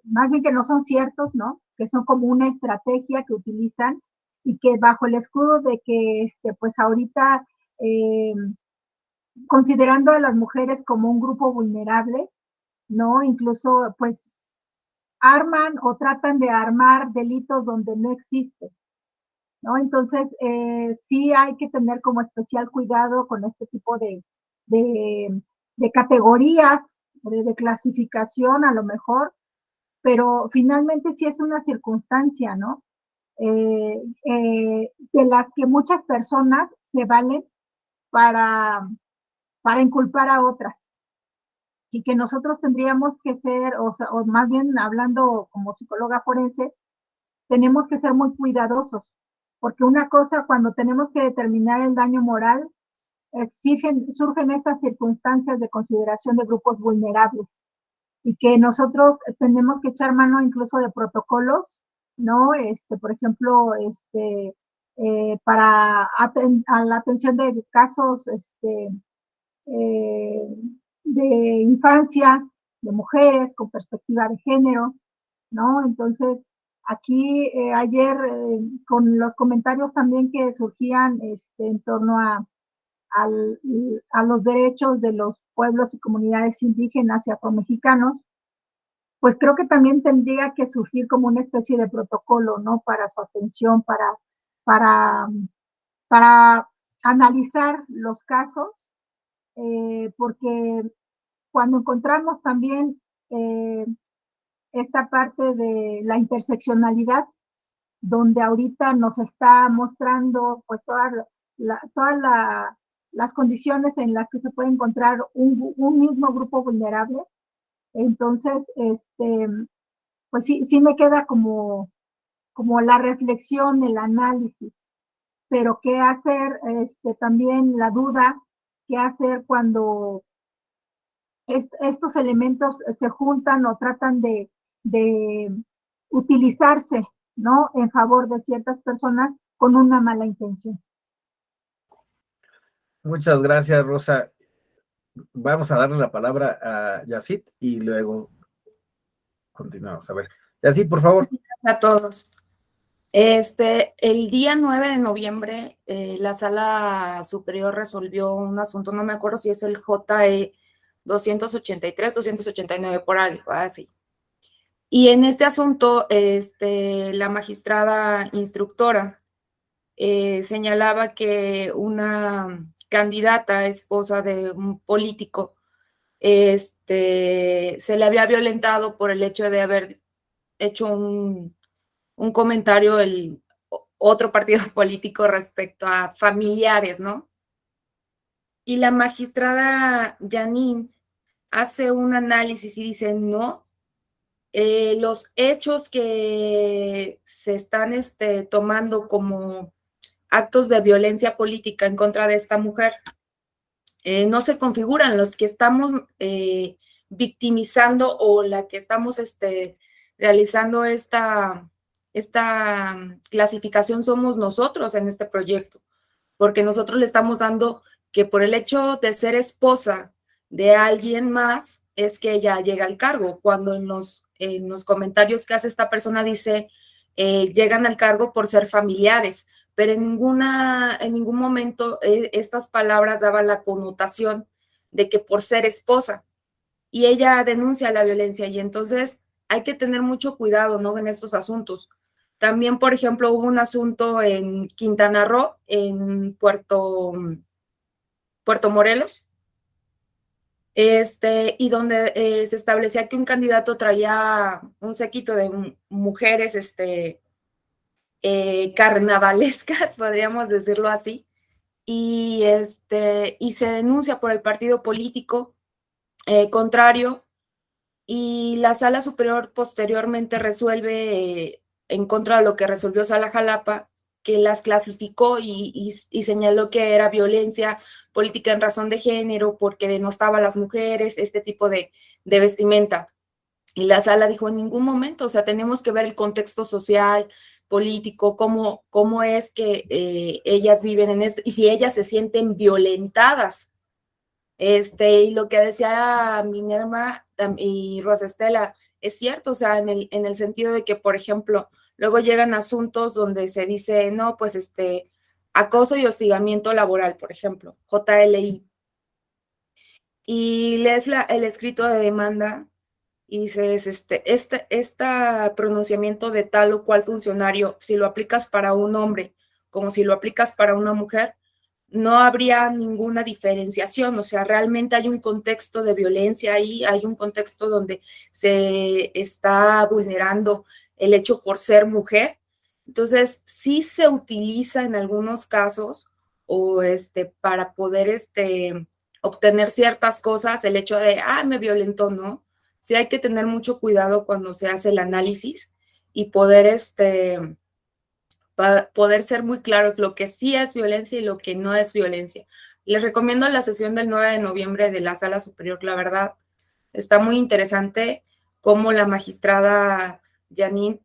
más bien que no son ciertos, ¿no? Que son como una estrategia que utilizan y que bajo el escudo de que, pues ahorita, considerando a las mujeres como un grupo vulnerable, ¿no? Incluso, pues, arman o tratan de armar delitos donde no existen, ¿no? Entonces, sí hay que tener como especial cuidado con este tipo de categorías de clasificación a lo mejor, pero finalmente sí es una circunstancia, ¿no? De las que muchas personas se valen para inculpar a otras, y que nosotros tendríamos que ser, o más bien hablando como psicóloga forense, tenemos que ser muy cuidadosos, porque una cosa, cuando tenemos que determinar el daño moral, surgen estas circunstancias de consideración de grupos vulnerables, y que nosotros tenemos que echar mano incluso de protocolos, ¿no? Por ejemplo, para a la atención de casos de infancia, de mujeres con perspectiva de género, ¿no? Entonces, aquí ayer, con los comentarios también que surgían en torno a los derechos de los pueblos y comunidades indígenas y afromexicanos, pues creo que también tendría que surgir como una especie de protocolo, ¿no? Para su atención, para, para analizar los casos, porque cuando encontramos también esta parte de la interseccionalidad, donde ahorita nos está mostrando pues todas las condiciones en las que se puede encontrar un mismo grupo vulnerable, entonces, pues sí me queda como la reflexión, el análisis, pero qué hacer, también la duda, qué hacer cuando estos elementos se juntan o tratan de utilizarse, ¿no? En favor de ciertas personas con una mala intención. Muchas gracias, Rosa. Vamos a darle la palabra a Yacit y luego continuamos. A ver, Yacit, por favor. A todos. El día 9 de noviembre, la Sala Superior resolvió un asunto, no me acuerdo si es el JE 283, 289, por algo así. Y en este asunto, la magistrada instructora señalaba que una candidata, esposa de un político, se le había violentado por el hecho de haber hecho un comentario el otro partido político respecto a familiares, ¿no? Y la magistrada Janine hace un análisis y dice, no, los hechos que se están tomando como actos de violencia política en contra de esta mujer no se configuran. Los que estamos victimizando o la que estamos realizando esta clasificación somos nosotros en este proyecto, porque nosotros le estamos dando que por el hecho de ser esposa de alguien más es que ella llega al cargo, cuando en los comentarios que hace esta persona dice llegan al cargo por ser familiares, pero en ningún momento estas palabras daban la connotación de que por ser esposa, y ella denuncia la violencia, y entonces hay que tener mucho cuidado, ¿no? En estos asuntos. También, por ejemplo, hubo un asunto en Quintana Roo, en Puerto Morelos, y donde se establecía que un candidato traía un séquito de mujeres, carnavalescas, podríamos decirlo así, y se denuncia por el partido político contrario, y la Sala Superior posteriormente resuelve en contra de lo que resolvió Sala Jalapa, que las clasificó y señaló que era violencia política en razón de género porque denostaba a las mujeres, este tipo de vestimenta. Y la sala dijo, en ningún momento, o sea, tenemos que ver el contexto social, político, cómo es que ellas viven en esto, y si ellas se sienten violentadas. Y lo que decía Minerva y Rosa Estela es cierto, o sea, en el sentido de que, por ejemplo, luego llegan asuntos donde se dice, no, pues acoso y hostigamiento laboral, por ejemplo, JLI. Y lees el escrito de demanda y dices, este pronunciamiento de tal o cual funcionario, si lo aplicas para un hombre como si lo aplicas para una mujer, no habría ninguna diferenciación, o sea, realmente hay un contexto de violencia ahí, hay un contexto donde se está vulnerando el hecho por ser mujer. Entonces, sí se utiliza en algunos casos o para poder obtener ciertas cosas, el hecho de, me violentó, ¿no? Sí hay que tener mucho cuidado cuando se hace el análisis y poder poder ser muy claros lo que sí es violencia y lo que no es violencia. Les recomiendo la sesión del 9 de noviembre de la Sala Superior, la verdad, está muy interesante cómo la magistrada Janine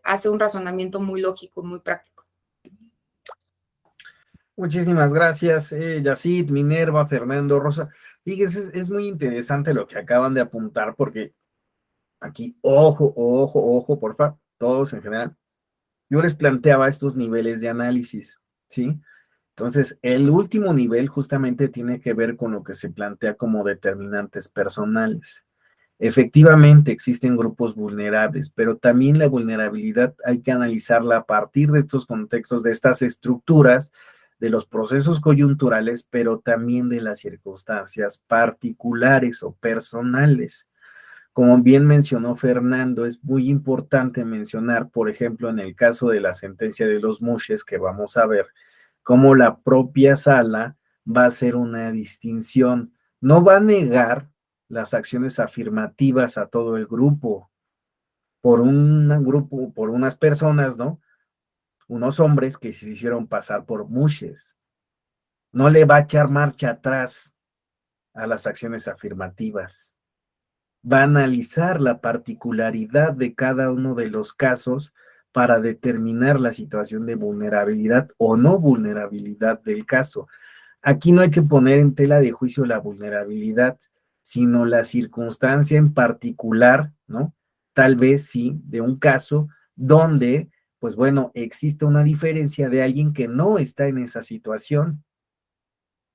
hace un razonamiento muy lógico, muy práctico. Muchísimas gracias, Yacid, Minerva, Fernando, Rosa. Fíjense, es muy interesante lo que acaban de apuntar, porque aquí, ojo, por favor, todos en general. Yo les planteaba estos niveles de análisis, ¿sí? Entonces, el último nivel justamente tiene que ver con lo que se plantea como determinantes personales. Efectivamente, existen grupos vulnerables, pero también la vulnerabilidad hay que analizarla a partir de estos contextos, de estas estructuras, de los procesos coyunturales, pero también de las circunstancias particulares o personales. Como bien mencionó Fernando, es muy importante mencionar, por ejemplo, en el caso de la sentencia de los Mushes, que vamos a ver, cómo la propia sala va a hacer una distinción. No va a negar las acciones afirmativas a todo el grupo, por unas personas, ¿no? Unos hombres que se hicieron pasar por Mushes. No le va a echar marcha atrás a las acciones afirmativas. Va a analizar la particularidad de cada uno de los casos para determinar la situación de vulnerabilidad o no vulnerabilidad del caso. Aquí no hay que poner en tela de juicio la vulnerabilidad, sino la circunstancia en particular, ¿no? Tal vez sí, de un caso donde, pues bueno, existe una diferencia de alguien que no está en esa situación,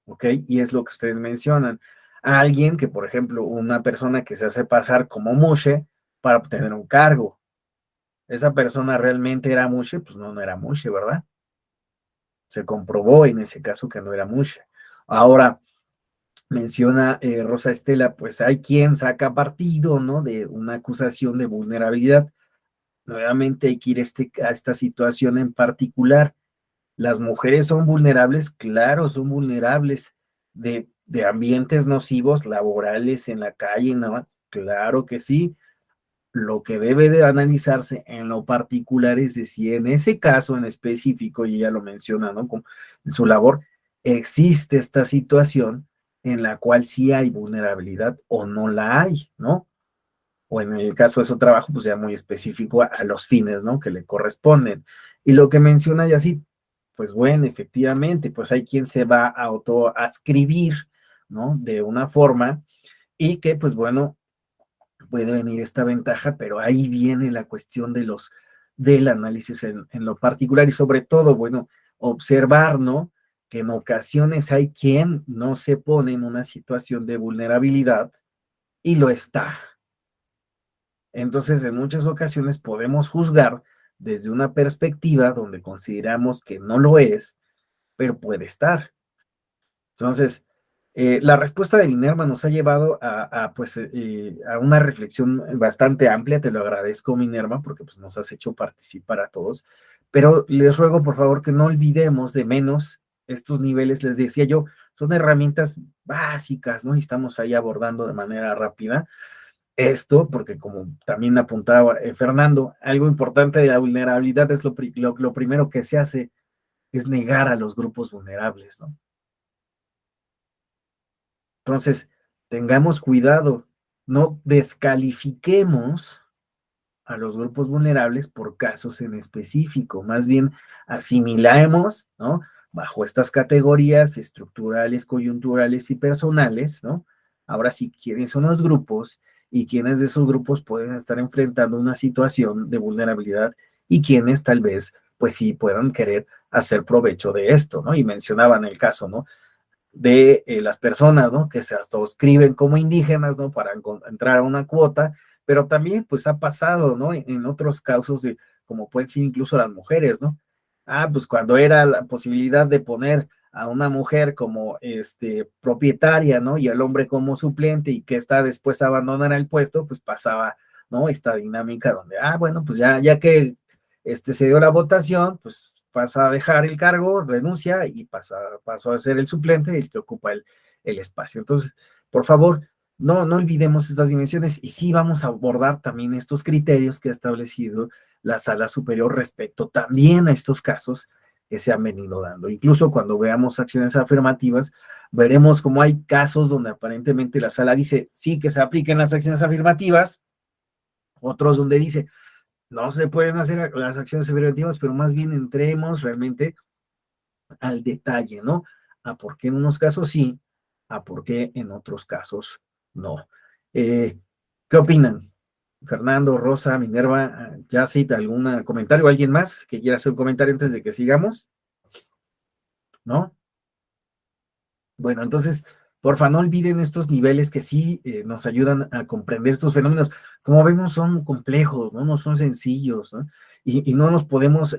¿ok? Y es lo que ustedes mencionan. A alguien que, por ejemplo, una persona que se hace pasar como mushe para obtener un cargo. ¿Esa persona realmente era mushe? Pues no era mushe, ¿verdad? Se comprobó en ese caso que no era mushe. Ahora, menciona Rosa Estela, pues hay quien saca partido, ¿no? De una acusación de vulnerabilidad. Nuevamente hay que ir a esta situación en particular. Las mujeres son vulnerables, claro, son vulnerables de ambientes nocivos laborales en la calle, ¿no? Claro que sí. Lo que debe de analizarse en lo particular es de si en ese caso en específico, y ella lo menciona, ¿no? Como en su labor, existe esta situación en la cual sí hay vulnerabilidad o no la hay, ¿no? O en el caso de su trabajo, pues ya muy específico a los fines, ¿no? Que le corresponden. Y lo que menciona ya sí, pues bueno, efectivamente, pues hay quien se va a autoadscribir, ¿no? De una forma y que, pues bueno, puede venir esta ventaja, pero ahí viene la cuestión del análisis en lo particular y sobre todo, bueno, observar, ¿no? Que en ocasiones hay quien no se pone en una situación de vulnerabilidad y lo está. Entonces, en muchas ocasiones podemos juzgar desde una perspectiva donde consideramos que no lo es, pero puede estar. Entonces, la respuesta de Minerva nos ha llevado a una reflexión bastante amplia. Te lo agradezco, Minerva, porque pues, nos has hecho participar a todos. Pero les ruego, por favor, que no olvidemos de menos estos niveles. Les decía yo, son herramientas básicas, ¿no? Y estamos ahí abordando de manera rápida esto, porque como también apuntaba Fernando, algo importante de la vulnerabilidad es lo primero que se hace es negar a los grupos vulnerables, ¿no? Entonces, tengamos cuidado, no descalifiquemos a los grupos vulnerables por casos en específico, más bien asimilemos, ¿no? Bajo estas categorías estructurales, coyunturales y personales, ¿no? Ahora sí, quiénes son los grupos y quiénes de esos grupos pueden estar enfrentando una situación de vulnerabilidad y quiénes tal vez, pues sí, puedan querer hacer provecho de esto, ¿no? Y mencionaban el caso, ¿no? De las personas, ¿no? Que se autoscriben como indígenas, ¿no? Para entrar a una cuota, pero también pues ha pasado, ¿no? En otros casos de, como pueden ser incluso las mujeres, ¿no? pues cuando era la posibilidad de poner a una mujer como propietaria, ¿no? Y al hombre como suplente y que está después a abandonar el puesto, pues pasaba, ¿no? Esta dinámica donde, bueno, pues ya que se dio la votación, pues pasa a dejar el cargo, renuncia y pasó a ser el suplente, el que ocupa el espacio. Entonces, por favor, no olvidemos estas dimensiones y sí vamos a abordar también estos criterios que ha establecido la Sala Superior respecto también a estos casos que se han venido dando. Incluso cuando veamos acciones afirmativas, veremos cómo hay casos donde aparentemente la Sala dice, sí, que se apliquen las acciones afirmativas, otros donde dice, no se pueden hacer las acciones afirmativas, pero más bien entremos realmente al detalle, ¿no? A por qué en unos casos sí, a por qué en otros casos no. ¿Qué opinan? Fernando, Rosa, Minerva, Yacit, ¿algún comentario? ¿Alguien más que quiera hacer un comentario antes de que sigamos? ¿No? Bueno, entonces, porfa, no olviden estos niveles que sí nos ayudan a comprender estos fenómenos. Como vemos, son complejos, no son sencillos, ¿no? Y no nos podemos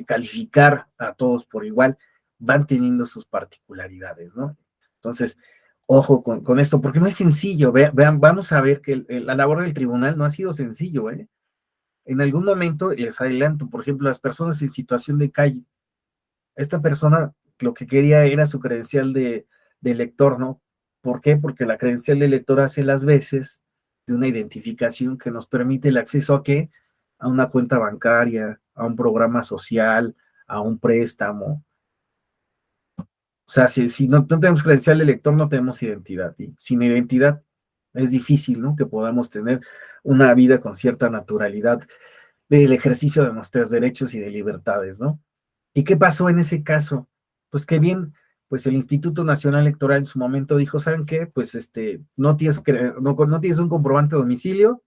calificar a todos por igual, van teniendo sus particularidades, ¿no? Entonces, ojo con esto, porque no es sencillo. Vean, vamos a ver que la labor del tribunal no ha sido sencillo, ¿eh? En algún momento, les adelanto, por ejemplo, las personas en situación de calle, esta persona lo que quería era su credencial de lector, ¿no? ¿Por qué? Porque la credencial de lector hace las veces de una identificación que nos permite el acceso a ¿qué? A una cuenta bancaria, a un programa social, a un préstamo. O sea, si no tenemos credencial de lector, no tenemos identidad. Y sin identidad es difícil, ¿no? Que podamos tener una vida con cierta naturalidad del ejercicio de nuestros derechos y de libertades, ¿no? ¿Y qué pasó en ese caso? Pues que bien, pues el Instituto Nacional Electoral en su momento dijo, ¿saben qué? Pues no tienes un comprobante de domicilio,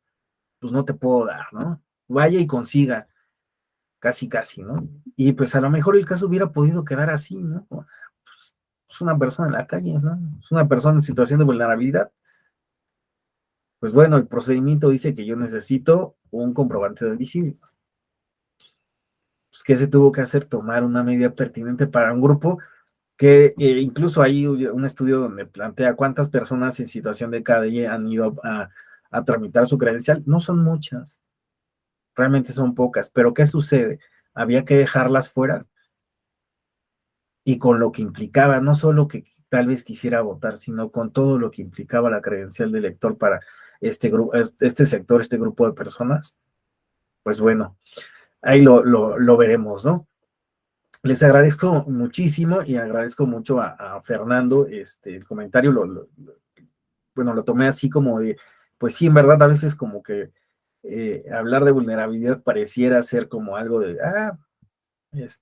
pues no te puedo dar, ¿no? Vaya y consiga, casi, ¿no? Y pues a lo mejor el caso hubiera podido quedar así, ¿no? Pues, es una persona en la calle, ¿no? Es una persona en situación de vulnerabilidad. Pues bueno, el procedimiento dice que yo necesito un comprobante de domicilio. Pues, ¿qué se tuvo que hacer? Tomar una medida pertinente para un grupo que incluso hay un estudio donde plantea cuántas personas en situación de calle han ido a tramitar su credencial. No son muchas, realmente son pocas, pero ¿qué sucede? Había que dejarlas fuera y con lo que implicaba, no solo que tal vez quisiera votar, sino con todo lo que implicaba la credencial de elector para este grupo, este sector, este grupo de personas, pues bueno, ahí lo veremos, ¿no? Les agradezco muchísimo y agradezco mucho a Fernando el comentario, bueno, lo tomé así como de, pues sí, en verdad a veces como que hablar de vulnerabilidad pareciera ser como algo de,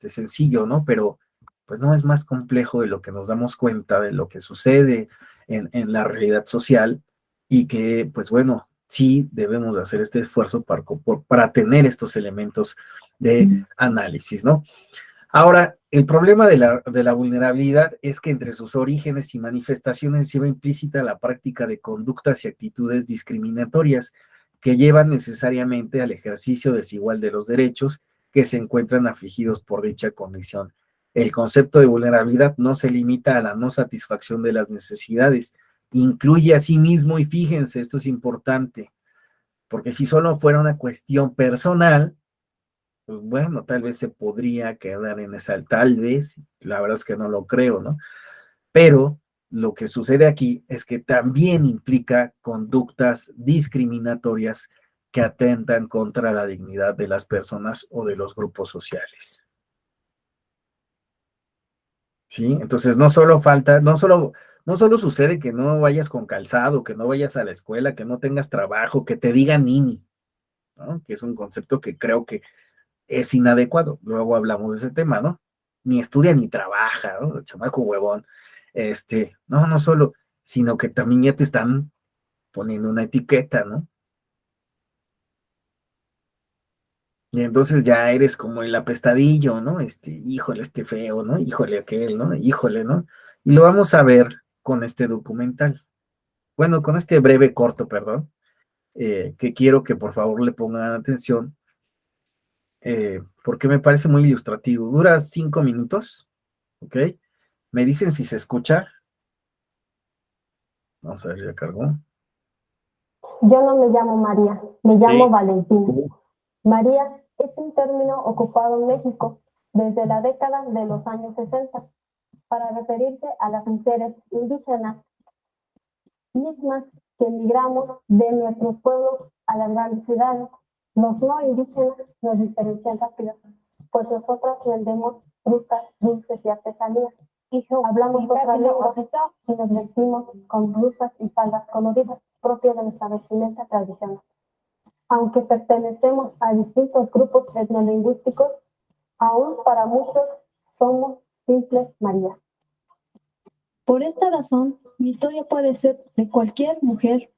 sencillo, ¿no? Pero pues no, es más complejo de lo que nos damos cuenta de lo que sucede en la realidad social y que, pues bueno, sí debemos de hacer este esfuerzo para tener estos elementos de análisis, ¿no? Ahora, el problema de la vulnerabilidad es que entre sus orígenes y manifestaciones lleva implícita la práctica de conductas y actitudes discriminatorias que llevan necesariamente al ejercicio desigual de los derechos que se encuentran afligidos por dicha condición. El concepto de vulnerabilidad no se limita a la no satisfacción de las necesidades, incluye asimismo, y fíjense, esto es importante, porque si solo fuera una cuestión personal, pues bueno, tal vez se podría quedar en esa, tal vez, la verdad es que no lo creo, ¿no? Pero lo que sucede aquí es que también implica conductas discriminatorias que atentan contra la dignidad de las personas o de los grupos sociales. ¿Sí? Entonces no solo sucede que no vayas con calzado, que no vayas a la escuela, que no tengas trabajo, que te digan nini, ¿no? Que es un concepto que creo que es inadecuado. Luego hablamos de ese tema, ¿no? Ni estudia ni trabaja, ¿no? El chamaco huevón. No solo, sino que también ya te están poniendo una etiqueta, ¿no? Y entonces ya eres como el apestadillo, ¿no? Híjole, feo, ¿no? Híjole, aquel, ¿no? Híjole, ¿no? Y lo vamos a ver con este documental. Bueno, con este breve corto, perdón, que quiero que por favor le pongan atención, porque me parece muy ilustrativo. Dura 5 minutos, ¿ok? Me dicen si se escucha. Vamos a ver, ya cargó. Yo no me llamo María, me llamo Sí. Valentina. María es un término ocupado en México desde la década de los años 60 para referirse a las mujeres indígenas mismas que emigramos de nuestros pueblos a las grandes ciudades. Los no indígenas nos diferencian rápido, pues nosotras vendemos frutas, dulces y artesanías. Hablamos otra lengua y nos vestimos con blusas y faldas coloridas propias de nuestra vestimenta tradicional. Aunque pertenecemos a distintos grupos etnolingüísticos, aún para muchos somos simples María. Por esta razón, mi historia puede ser de cualquier mujer,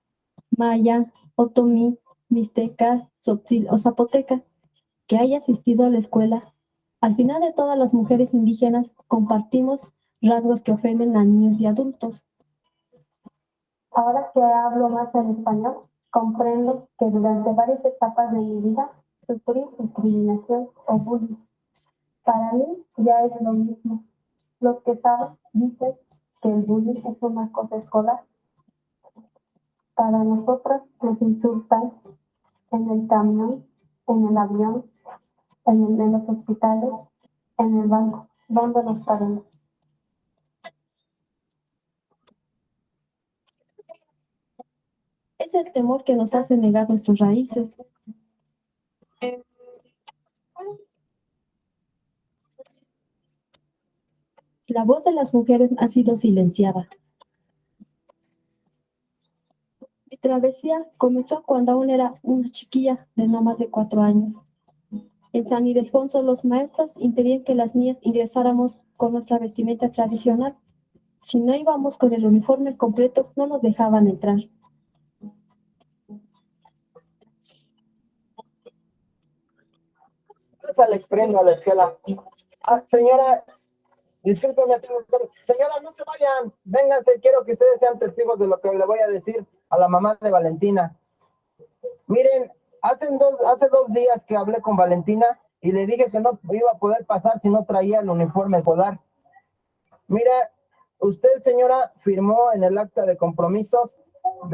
maya, otomí, mixteca, tzotzil o zapoteca, que haya asistido a la escuela. Al final de todas las mujeres indígenas compartimos rasgos que ofenden a niños y adultos. Ahora que hablo más en español, comprendo que durante varias etapas de mi vida sufrí discriminación o bullying. Para mí ya es lo mismo. Los que saben dicen que el bullying es una cosa escolar. Para nosotras nos insultan en el camión, en el avión, en los hospitales, en el banco, donde nos paremos. Es el temor que nos hace negar nuestras raíces. La voz de las mujeres ha sido silenciada. Mi travesía comenzó cuando aún era una chiquilla de no más de 4 años. En San Ildefonso los maestros impedían que las niñas ingresáramos con nuestra vestimenta tradicional. Si no íbamos con el uniforme completo, no nos dejaban entrar. Les prendo a la escuela. Señora, discúlpeme, señora, no se vayan, vénganse, quiero que ustedes sean testigos de lo que le voy a decir a la mamá de Valentina. Miren, hace 2 días que hablé con Valentina y le dije que no iba a poder pasar si no traía el uniforme escolar. Mira, usted, señora, firmó en el acta de compromisos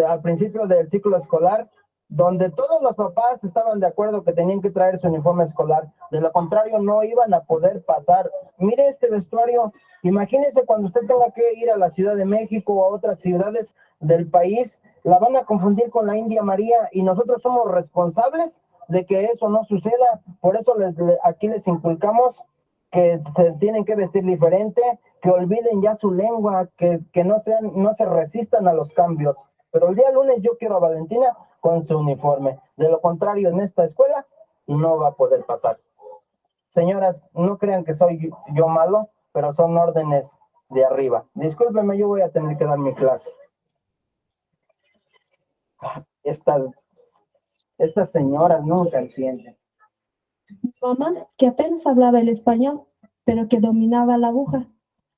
al principio del ciclo escolar, donde todos los papás estaban de acuerdo que tenían que traer su uniforme escolar. De lo contrario, no iban a poder pasar. Mire este vestuario. Imagínese cuando usted tenga que ir a la Ciudad de México o a otras ciudades del país, la van a confundir con la India María y nosotros somos responsables de que eso no suceda. Por eso aquí les inculcamos que se tienen que vestir diferente, que olviden ya su lengua, que no se resistan a los cambios. Pero el día lunes yo quiero a Valentina con su uniforme. De lo contrario, en esta escuela no va a poder pasar. Señoras, no crean que soy yo malo, pero son órdenes de arriba. Discúlpeme, yo voy a tener que dar mi clase. Estas señoras nunca entienden. Mi mamá, que apenas hablaba el español, pero que dominaba la aguja,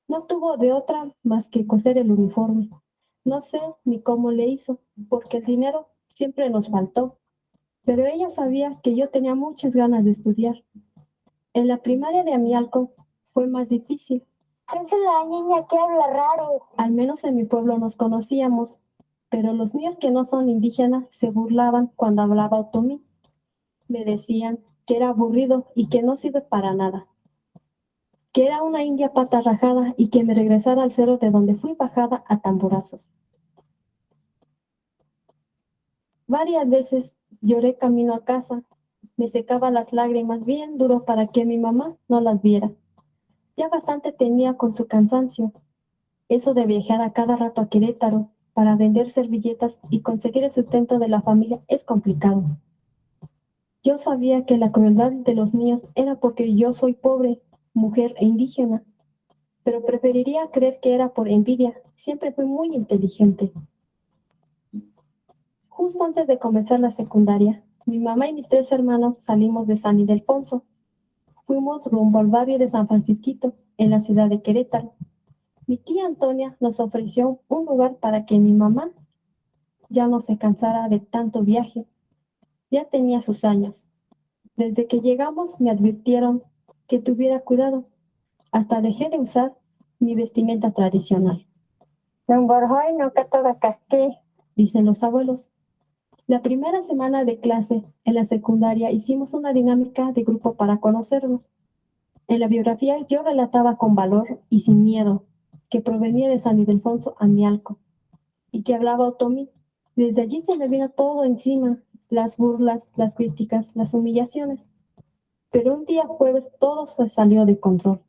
no tuvo de otra más que coser el uniforme. No sé ni cómo le hizo, porque el dinero siempre nos faltó, pero ella sabía que yo tenía muchas ganas de estudiar. En la primaria de Amialco fue más difícil. Es la niña que habla raro. Al menos en mi pueblo nos conocíamos, pero los niños que no son indígenas se burlaban cuando hablaba otomí. Me decían que era aburrido y que no sirve para nada, que era una india pata rajada y que me regresara al cerro de donde fui bajada a tamborazos. Varias veces lloré camino a casa, me secaba las lágrimas bien duro para que mi mamá no las viera. Ya bastante tenía con su cansancio. Eso de viajar a cada rato a Querétaro para vender servilletas y conseguir el sustento de la familia es complicado. Yo sabía que la crueldad de los niños era porque yo soy pobre, mujer e indígena, pero preferiría creer que era por envidia. Siempre fui muy inteligente. Justo antes de comenzar la secundaria, mi mamá y mis 3 hermanos salimos de San Ildefonso. Fuimos rumbo al barrio de San Francisquito, en la ciudad de Querétaro. Mi tía Antonia nos ofreció un lugar para que mi mamá ya no se cansara de tanto viaje. Ya tenía sus años. Desde que llegamos me advirtieron que tuviera cuidado. Hasta dejé de usar mi vestimenta tradicional. Dicen los abuelos. La primera semana de clase en la secundaria hicimos una dinámica de grupo para conocernos. En la biografía yo relataba con valor y sin miedo que provenía de San Ildefonso Amialco y que hablaba otomí. Desde allí se me vino todo encima, las burlas, las críticas, las humillaciones. Pero un día jueves todo se salió de control.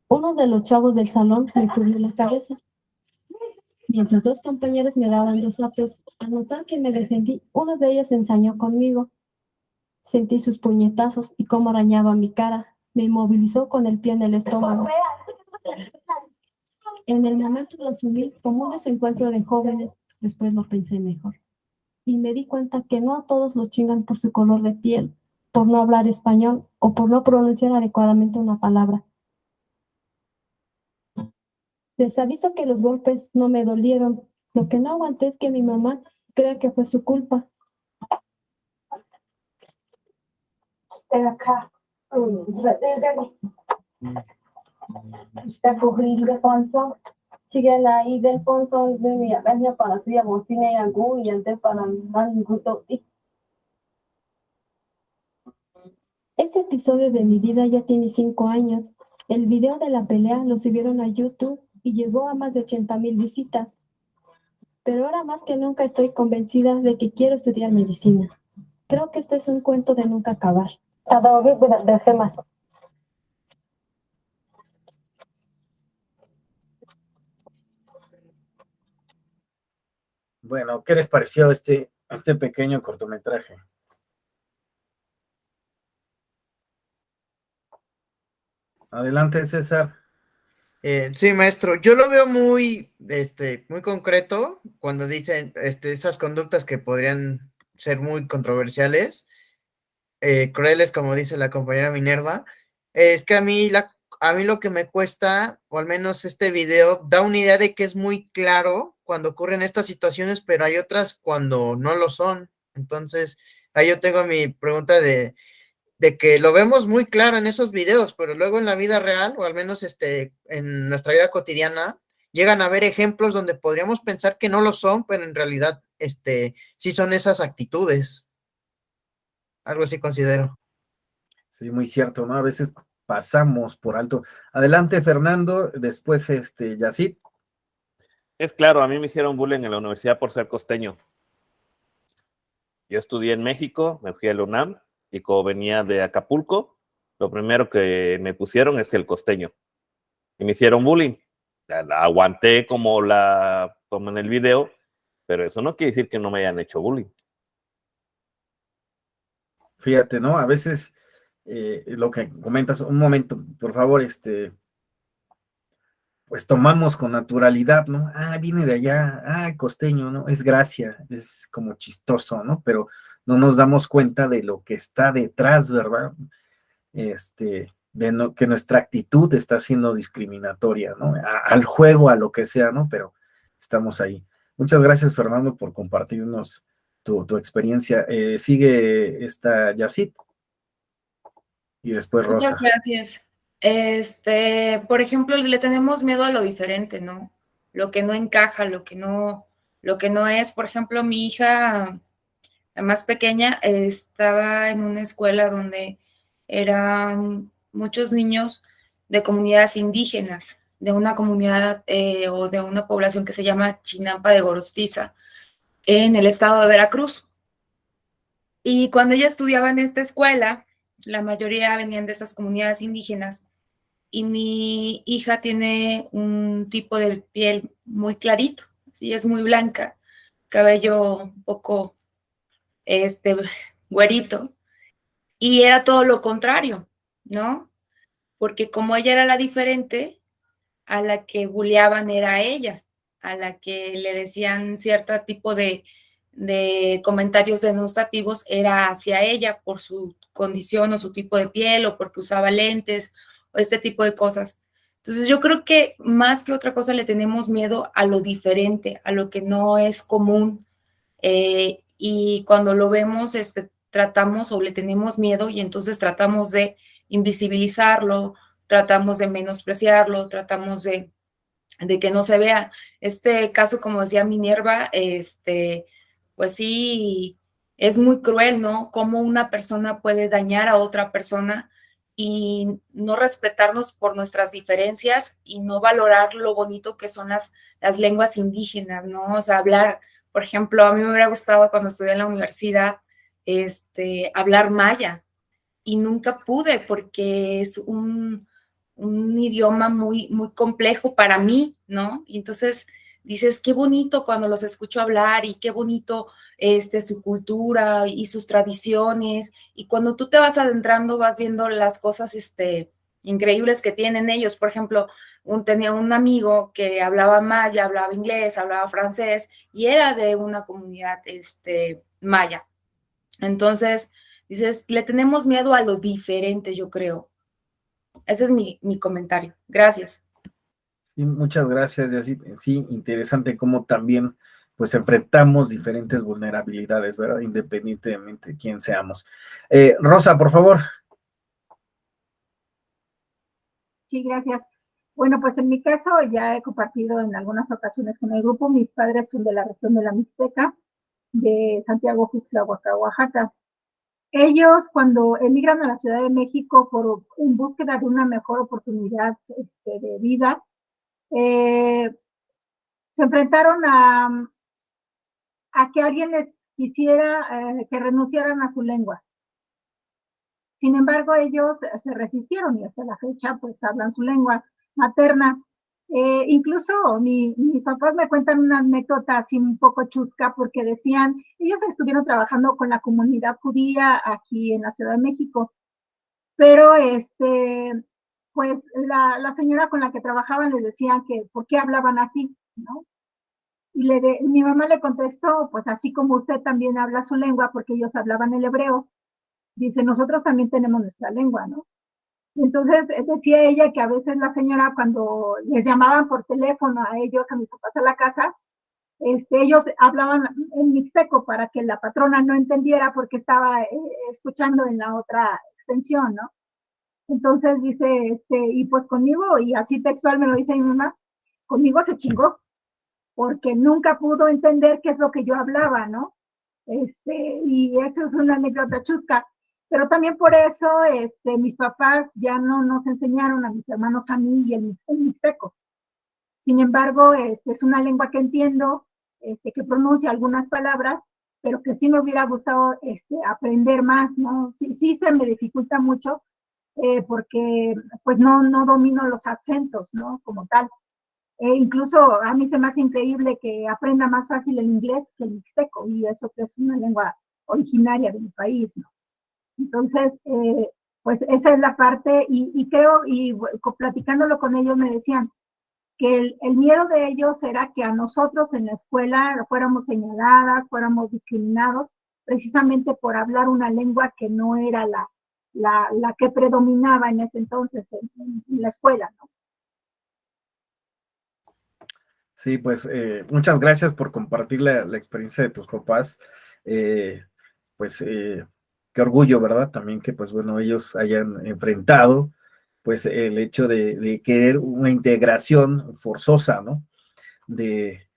Uno de los chavos del salón me cubrió la cabeza, mientras dos compañeros me daban dos zapes. Al notar que me defendí, uno de ellos se ensañó conmigo. Sentí sus puñetazos y cómo arañaba mi cara. Me inmovilizó con el pie en el estómago. En el momento lo asumí como un desencuentro de jóvenes. Después lo pensé mejor. Y me di cuenta que no a todos lo chingan por su color de piel, por no hablar español o por no pronunciar adecuadamente una palabra. Les aviso que los golpes no me dolieron. Lo que no aguanté es que mi mamá crea que fue su culpa. Ese episodio de mi vida ya tiene 5 años. El video de la pelea lo subieron a YouTube y llegó a más de 80,000 visitas. Pero ahora más que nunca estoy convencida de que quiero estudiar medicina. Creo que este es un cuento de nunca acabar. Bueno, ¿qué les pareció este pequeño cortometraje? Adelante, César. Sí, maestro, yo lo veo muy concreto cuando dicen esas conductas que podrían ser muy controversiales, crueles, como dice la compañera Minerva. Es que a mí lo que me cuesta, o al menos este video, da una idea de que es muy claro cuando ocurren estas situaciones, pero hay otras cuando no lo son. Entonces, ahí yo tengo mi pregunta de que lo vemos muy claro en esos videos, pero luego en la vida real, o al menos en nuestra vida cotidiana, llegan a haber ejemplos donde podríamos pensar que no lo son, pero en realidad sí son esas actitudes. Algo así considero. Sí, muy cierto, ¿no? A veces pasamos por alto. Adelante, Fernando, después Yacit. Es claro, a mí me hicieron bullying en la universidad por ser costeño. Yo estudié en México, me fui a la UNAM, y como venía de Acapulco, lo primero que me pusieron es que el costeño. Y me hicieron bullying. La aguanté como en el video, pero eso no quiere decir que no me hayan hecho bullying. Fíjate, ¿no? A veces lo que comentas, un momento, por favor, pues tomamos con naturalidad, ¿no? Ah, viene de allá, costeño, ¿no? Es gracia, es como chistoso, ¿no? Pero no nos damos cuenta de lo que está detrás, ¿verdad? Que nuestra actitud está siendo discriminatoria, ¿no? Al juego, a lo que sea, ¿no? Pero estamos ahí. Muchas gracias, Fernando, por compartirnos tu experiencia. Sigue esta Yacit y después Rosa. Muchas gracias. Por ejemplo, le tenemos miedo a lo diferente, ¿no? Lo que no encaja, lo que no es. Por ejemplo, mi hija, la más pequeña, estaba en una escuela donde eran muchos niños de comunidades indígenas, de una comunidad o de una población que se llama Chinampa de Gorostiza, en el estado de Veracruz. Y cuando ella estudiaba en esta escuela, la mayoría venían de esas comunidades indígenas, y mi hija tiene un tipo de piel muy clarito, sí, es muy blanca, cabello un poco güerito, y era todo lo contrario, ¿no? Porque como ella era la diferente, a la que bulleaban era ella, a la que le decían cierto tipo de comentarios denostativos era hacia ella por su condición o su tipo de piel o porque usaba lentes o este tipo de cosas. Entonces yo creo que más que otra cosa le tenemos miedo a lo diferente, a lo que no es común, y cuando lo vemos tratamos o le tenemos miedo y entonces tratamos de invisibilizarlo, tratamos de menospreciarlo, tratamos de que no se vea. Este caso, como decía Minerva, pues sí, es muy cruel, ¿no? Cómo una persona puede dañar a otra persona y no respetarnos por nuestras diferencias y no valorar lo bonito que son las lenguas indígenas, ¿no? O sea, hablar, por ejemplo, a mí me hubiera gustado cuando estudié en la universidad, hablar maya y nunca pude porque es un idioma muy, muy complejo para mí, ¿no? Y entonces dices, qué bonito cuando los escucho hablar y qué bonito su cultura y sus tradiciones. Y cuando tú te vas adentrando, vas viendo las cosas increíbles que tienen ellos. Por ejemplo, tenía un amigo que hablaba maya, hablaba inglés, hablaba francés y era de una comunidad maya. Entonces, dices, le tenemos miedo a lo diferente, yo creo. Ese es mi comentario. Gracias. Sí, muchas gracias, Jessy. Sí, interesante cómo también pues enfrentamos diferentes vulnerabilidades, ¿verdad? Independientemente de quién seamos. Rosa, por favor. Sí, gracias. Bueno, pues en mi caso ya he compartido en algunas ocasiones con el grupo. Mis padres son de la región de la Mixteca, de Santiago Tuxtlahuaca, Oaxaca. Ellos, cuando emigran a la Ciudad de México en búsqueda de una mejor oportunidad de vida, se enfrentaron a que alguien les quisiera que renunciaran a su lengua. Sin embargo, ellos se resistieron y hasta la fecha pues hablan su lengua materna. Incluso mis papás me cuentan una anécdota así un poco chusca porque decían, ellos estuvieron trabajando con la comunidad judía aquí en la Ciudad de México, pero pues la señora con la que trabajaban les decía que por qué hablaban así, ¿no? Y mi mamá le contestó, pues así como usted también habla su lengua, porque ellos hablaban el hebreo, dice, nosotros también tenemos nuestra lengua, ¿no? Entonces decía ella que a veces la señora cuando les llamaban por teléfono a ellos, a mis papás a la casa, ellos hablaban en mixteco para que la patrona no entendiera porque estaba escuchando en la otra extensión, ¿no? Entonces dice, y pues conmigo, y así textual me lo dice mi mamá, conmigo se chingó, porque nunca pudo entender qué es lo que yo hablaba, ¿no? Y eso es una anécdota chusca. Pero también por eso mis papás ya no nos enseñaron a mis hermanos, a mí y el mixteco. Sin embargo, es una lengua que entiendo, que pronuncia algunas palabras, pero que sí me hubiera gustado aprender más, ¿no? Sí se me dificulta mucho porque pues no domino los acentos, ¿no? Como tal. Incluso a mí se me hace increíble que aprenda más fácil el inglés que el mixteco, y eso que es una lengua originaria de mi país, ¿no? Entonces, pues esa es la parte, y creo, y platicándolo con ellos me decían que el miedo de ellos era que a nosotros en la escuela fuéramos señaladas, fuéramos discriminados, precisamente por hablar una lengua que no era la que predominaba en ese entonces en la escuela, ¿no? Sí, pues muchas gracias por compartir la experiencia de tus papás. Qué orgullo, ¿verdad? También que, pues bueno, ellos hayan enfrentado, pues el hecho de querer una integración forzosa, ¿no? De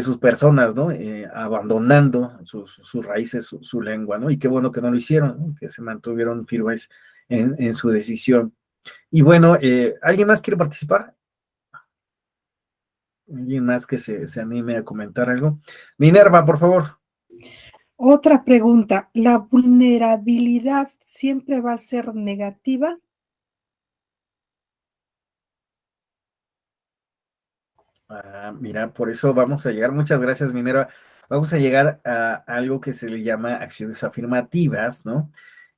sus personas, ¿no? Abandonando sus raíces, su lengua, ¿no? Y qué bueno que no lo hicieron, ¿no? Que se mantuvieron firmes en su decisión. Y bueno, ¿alguien más quiere participar? ¿Alguien más que se anime a comentar algo? Minerva, por favor. Otra pregunta, ¿la vulnerabilidad siempre va a ser negativa? Mira, por eso vamos a llegar, muchas gracias, Minerva, vamos a llegar a algo que se le llama acciones afirmativas, ¿no?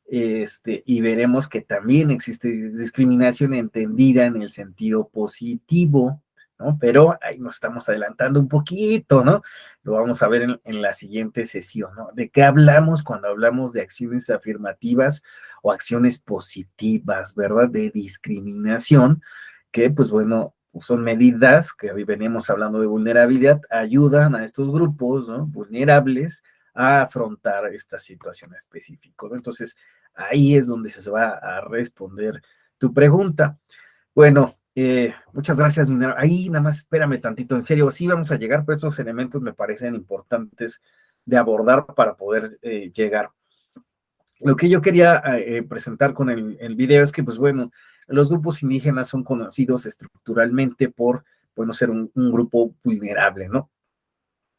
Y veremos que también existe discriminación entendida en el sentido positivo, ¿no? Pero ahí nos estamos adelantando un poquito, ¿no? Lo vamos a ver en la siguiente sesión, ¿no? ¿De qué hablamos cuando hablamos de acciones afirmativas o acciones positivas, ¿verdad? De discriminación, que pues bueno, son medidas que hoy venimos hablando de vulnerabilidad, ayudan a estos grupos, ¿no? Vulnerables a afrontar esta situación específica, ¿no? Entonces, ahí es donde se va a responder tu pregunta. Bueno, muchas gracias, Minerva. Ahí nada más espérame tantito, en serio, sí vamos a llegar, pero estos elementos me parecen importantes de abordar para poder llegar. Lo que yo quería presentar con el video es que, pues bueno, los grupos indígenas son conocidos estructuralmente por, bueno, ser un grupo vulnerable, ¿no?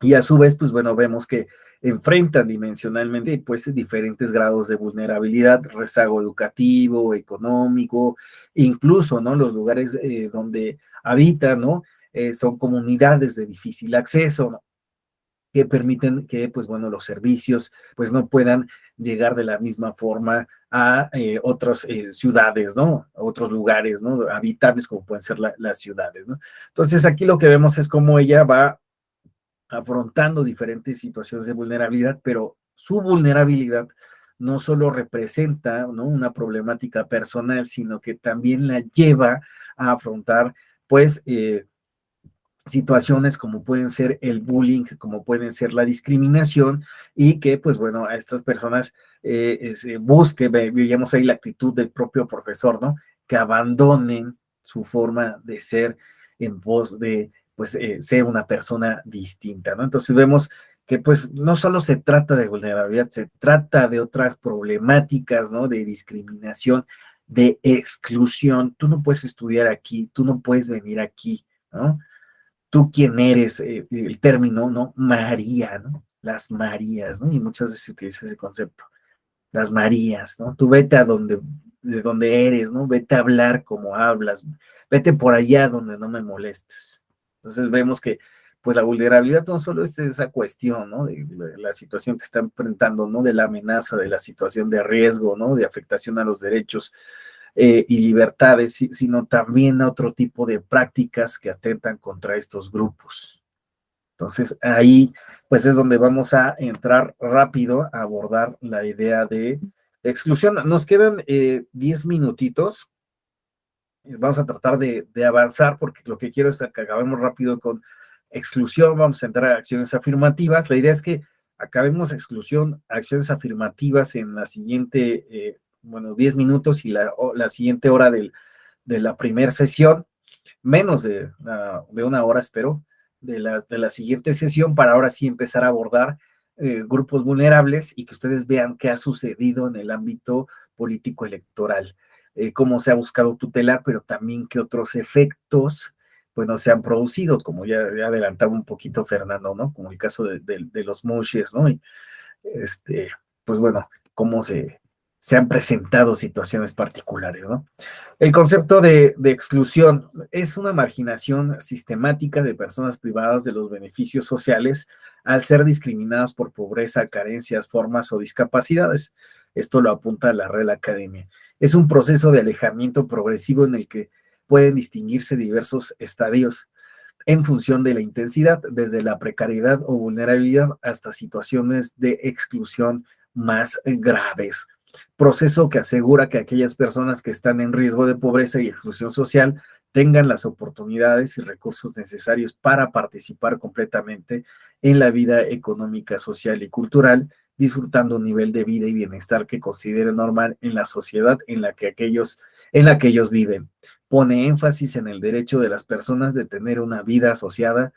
Y a su vez, pues bueno, vemos que enfrentan dimensionalmente, pues, diferentes grados de vulnerabilidad, rezago educativo, económico, incluso, ¿no? Los lugares donde habitan, ¿no? Son comunidades de difícil acceso, ¿no? Que permiten que, pues bueno, los servicios, pues no puedan llegar de la misma forma a otras ciudades, ¿no? A otros lugares, ¿no? Habitables como pueden ser las ciudades, ¿no? Entonces aquí lo que vemos es cómo ella va afrontando diferentes situaciones de vulnerabilidad, pero su vulnerabilidad no solo representa, ¿no? Una problemática personal, sino que también la lleva a afrontar, pues, situaciones como pueden ser el bullying, como pueden ser la discriminación, y que, pues bueno, a estas personas veíamos ahí la actitud del propio profesor, ¿no? Que abandonen su forma de ser en pos de, pues, ser una persona distinta, ¿no? Entonces vemos que, pues, no solo se trata de vulnerabilidad, se trata de otras problemáticas, ¿no? De discriminación, de exclusión. Tú no puedes estudiar aquí, tú no puedes venir aquí, ¿no? Tú quién eres, el término, ¿no? María, ¿no? Las Marías, ¿no? Y muchas veces se utiliza ese concepto, las Marías, ¿no? Tú vete de donde eres, ¿no? Vete a hablar como hablas, vete por allá donde no me molestes. Entonces vemos que, pues, la vulnerabilidad no solo es esa cuestión, ¿no? De la situación que está enfrentando, ¿no? De la amenaza, de la situación de riesgo, ¿no? De afectación a los derechos y libertades, sino también a otro tipo de prácticas que atentan contra estos grupos. Entonces, ahí, pues, es donde vamos a entrar rápido a abordar la idea de exclusión. Nos quedan 10 minutitos. Vamos a tratar de avanzar porque lo que quiero es que acabemos rápido con exclusión. Vamos a entrar a acciones afirmativas. La idea es que acabemos exclusión, acciones afirmativas en la siguiente, 10 minutos y la siguiente hora de la primera sesión, menos de una hora, espero, de la siguiente sesión, para ahora sí empezar a abordar grupos vulnerables y que ustedes vean qué ha sucedido en el ámbito político electoral, cómo se ha buscado tutelar, pero también qué otros efectos, bueno, se han producido, como ya adelantaba un poquito Fernando, ¿no? Como el caso de los mushes, ¿no? Y pues bueno, cómo se han presentado situaciones particulares, ¿no? El concepto de exclusión es una marginación sistemática de personas privadas de los beneficios sociales al ser discriminadas por pobreza, carencias, formas o discapacidades. Esto lo apunta la Real Academia. Es un proceso de alejamiento progresivo en el que pueden distinguirse diversos estadios en función de la intensidad, desde la precariedad o vulnerabilidad hasta situaciones de exclusión más graves. Proceso que asegura que aquellas personas que están en riesgo de pobreza y exclusión social tengan las oportunidades y recursos necesarios para participar completamente en la vida económica, social y cultural, disfrutando un nivel de vida y bienestar que consideren normal en la sociedad en la que ellos viven. Pone énfasis en el derecho de las personas de tener una vida asociada,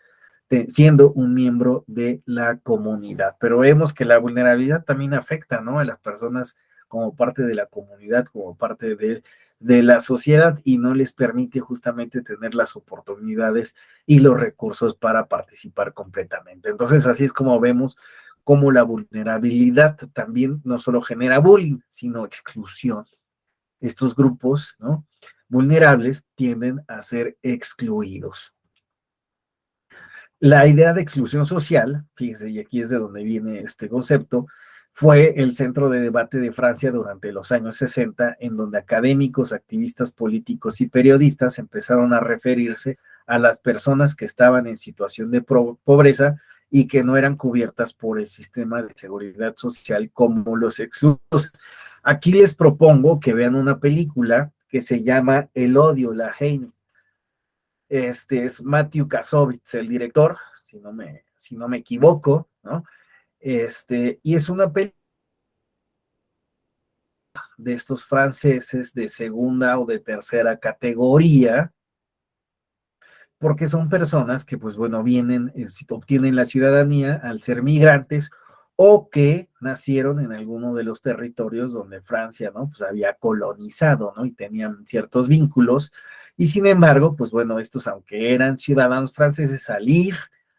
siendo un miembro de la comunidad. Pero vemos que la vulnerabilidad también afecta, ¿no? A las personas como parte de la comunidad, como parte de la sociedad, y no les permite justamente tener las oportunidades y los recursos para participar completamente. Entonces, así es como vemos cómo la vulnerabilidad también no solo genera bullying, sino exclusión. Estos grupos, ¿no?, vulnerables tienden a ser excluidos. La idea de exclusión social, fíjese, y aquí es de donde viene este concepto, fue el centro de debate de Francia durante los años 60, en donde académicos, activistas políticos y periodistas empezaron a referirse a las personas que estaban en situación de pobreza y que no eran cubiertas por el sistema de seguridad social como los excluidos. Aquí les propongo que vean una película que se llama El odio, la Haine. Es Matthew Kassovitz, el director, si no me equivoco, ¿no? Y es una película de estos franceses de segunda o de tercera categoría, porque son personas que, pues bueno, vienen, obtienen la ciudadanía al ser migrantes o que nacieron en alguno de los territorios donde Francia, ¿no? Pues había colonizado, ¿no? Y tenían ciertos vínculos. Y sin embargo, pues bueno, estos, aunque eran ciudadanos franceses, salir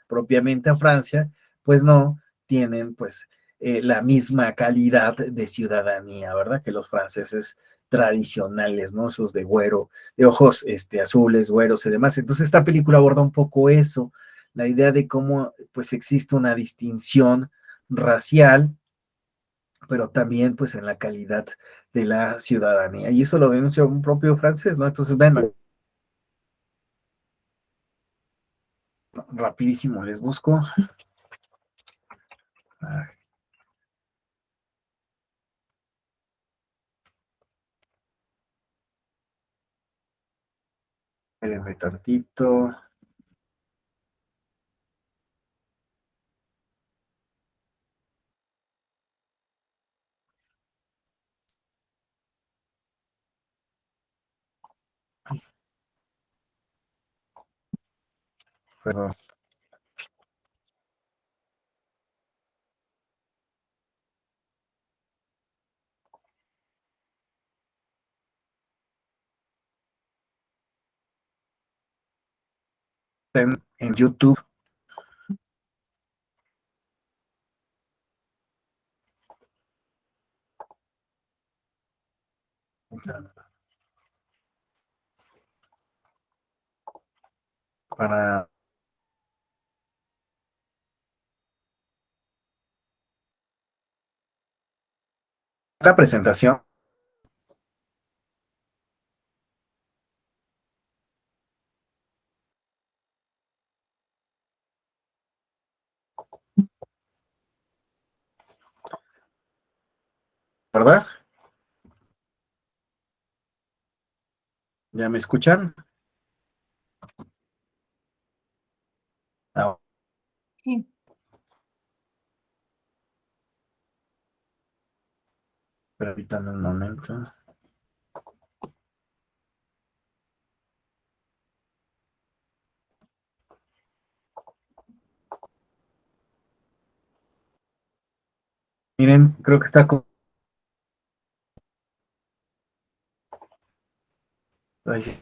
propiamente a Francia, pues no tienen, pues, la misma calidad de ciudadanía, ¿verdad? Que los franceses tradicionales, ¿no? Esos de güero, de ojos azules, güeros y demás. Entonces esta película aborda un poco eso, la idea de cómo pues existe una distinción racial, pero también pues en la calidad de la ciudadanía. Y eso lo denuncia un propio francés, ¿no? Entonces, ven, rapidísimo, les busco. Espérenme tantito. Perdón. En YouTube. Para la presentación. ¿Verdad? ¿Ya me escuchan? Ah, Sí. permítanme un momento. Miren, creo que está con... Ahí sí.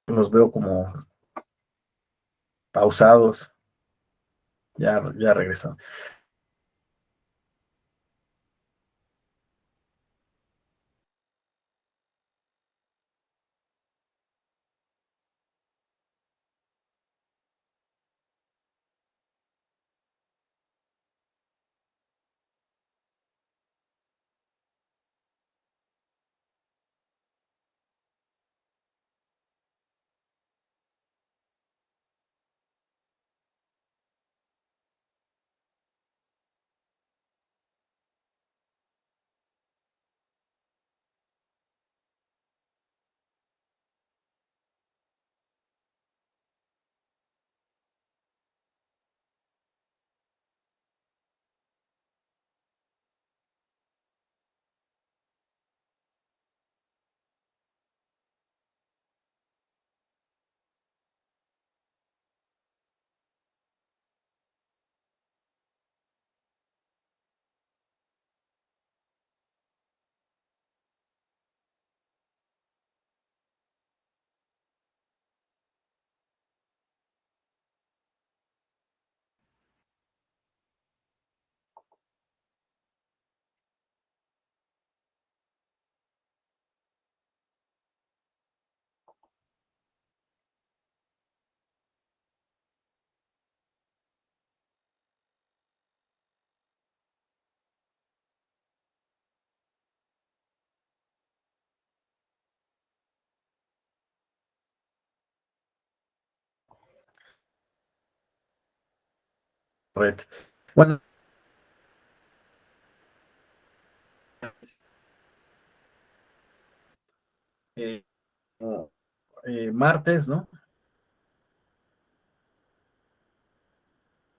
Los veo como pausados. Ya regresó. Correcto. Bueno, no, martes, ¿no?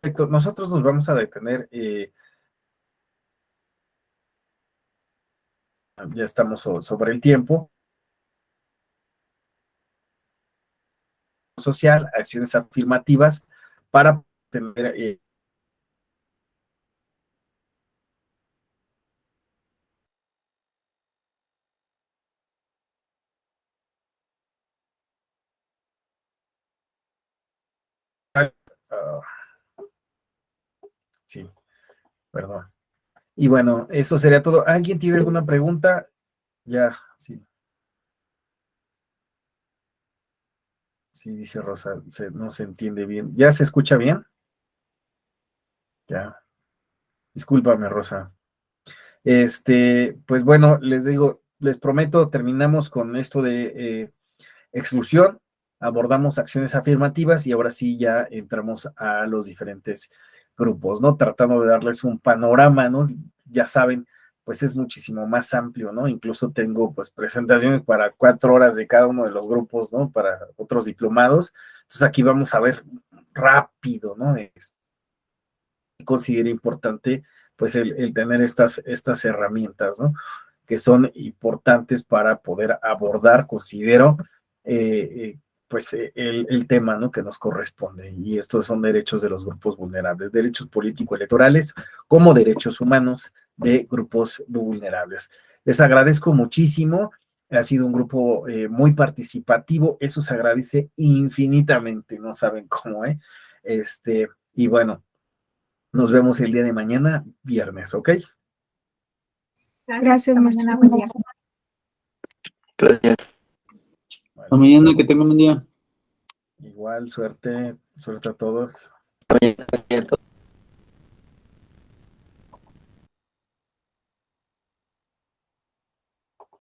Perfecto. Nosotros nos vamos a detener, ya estamos sobre el tiempo. Social, acciones afirmativas para tener sí, perdón. Y bueno, eso sería todo. ¿Alguien tiene alguna pregunta? Ya, sí. Sí, dice Rosa, no se entiende bien. ¿Ya se escucha bien? Ya. Discúlpame, Rosa. Pues bueno, les digo, les prometo, terminamos con esto de exclusión, abordamos acciones afirmativas y ahora sí ya entramos a los diferentes grupos, ¿no? Tratando de darles un panorama, ¿no? Ya saben, pues es muchísimo más amplio, ¿no? Incluso tengo pues presentaciones para 4 horas de cada uno de los grupos, ¿no? Para otros diplomados. Entonces aquí vamos a ver rápido, ¿no? Considero importante pues el tener estas herramientas, ¿no? Que son importantes para poder abordar, considero, pues el tema, ¿no? Que nos corresponde. Y estos son derechos de los grupos vulnerables, derechos político-electorales como derechos humanos de grupos vulnerables. Les agradezco muchísimo. Ha sido un grupo muy participativo. Eso se agradece infinitamente. No saben cómo, ¿eh? Y bueno, nos vemos el día de mañana, viernes, ¿ok? Gracias, maestro. Buen día. Gracias. Bueno, Hasta mañana, que tengan un buen día. igual, suerte a todos. Hasta mañana.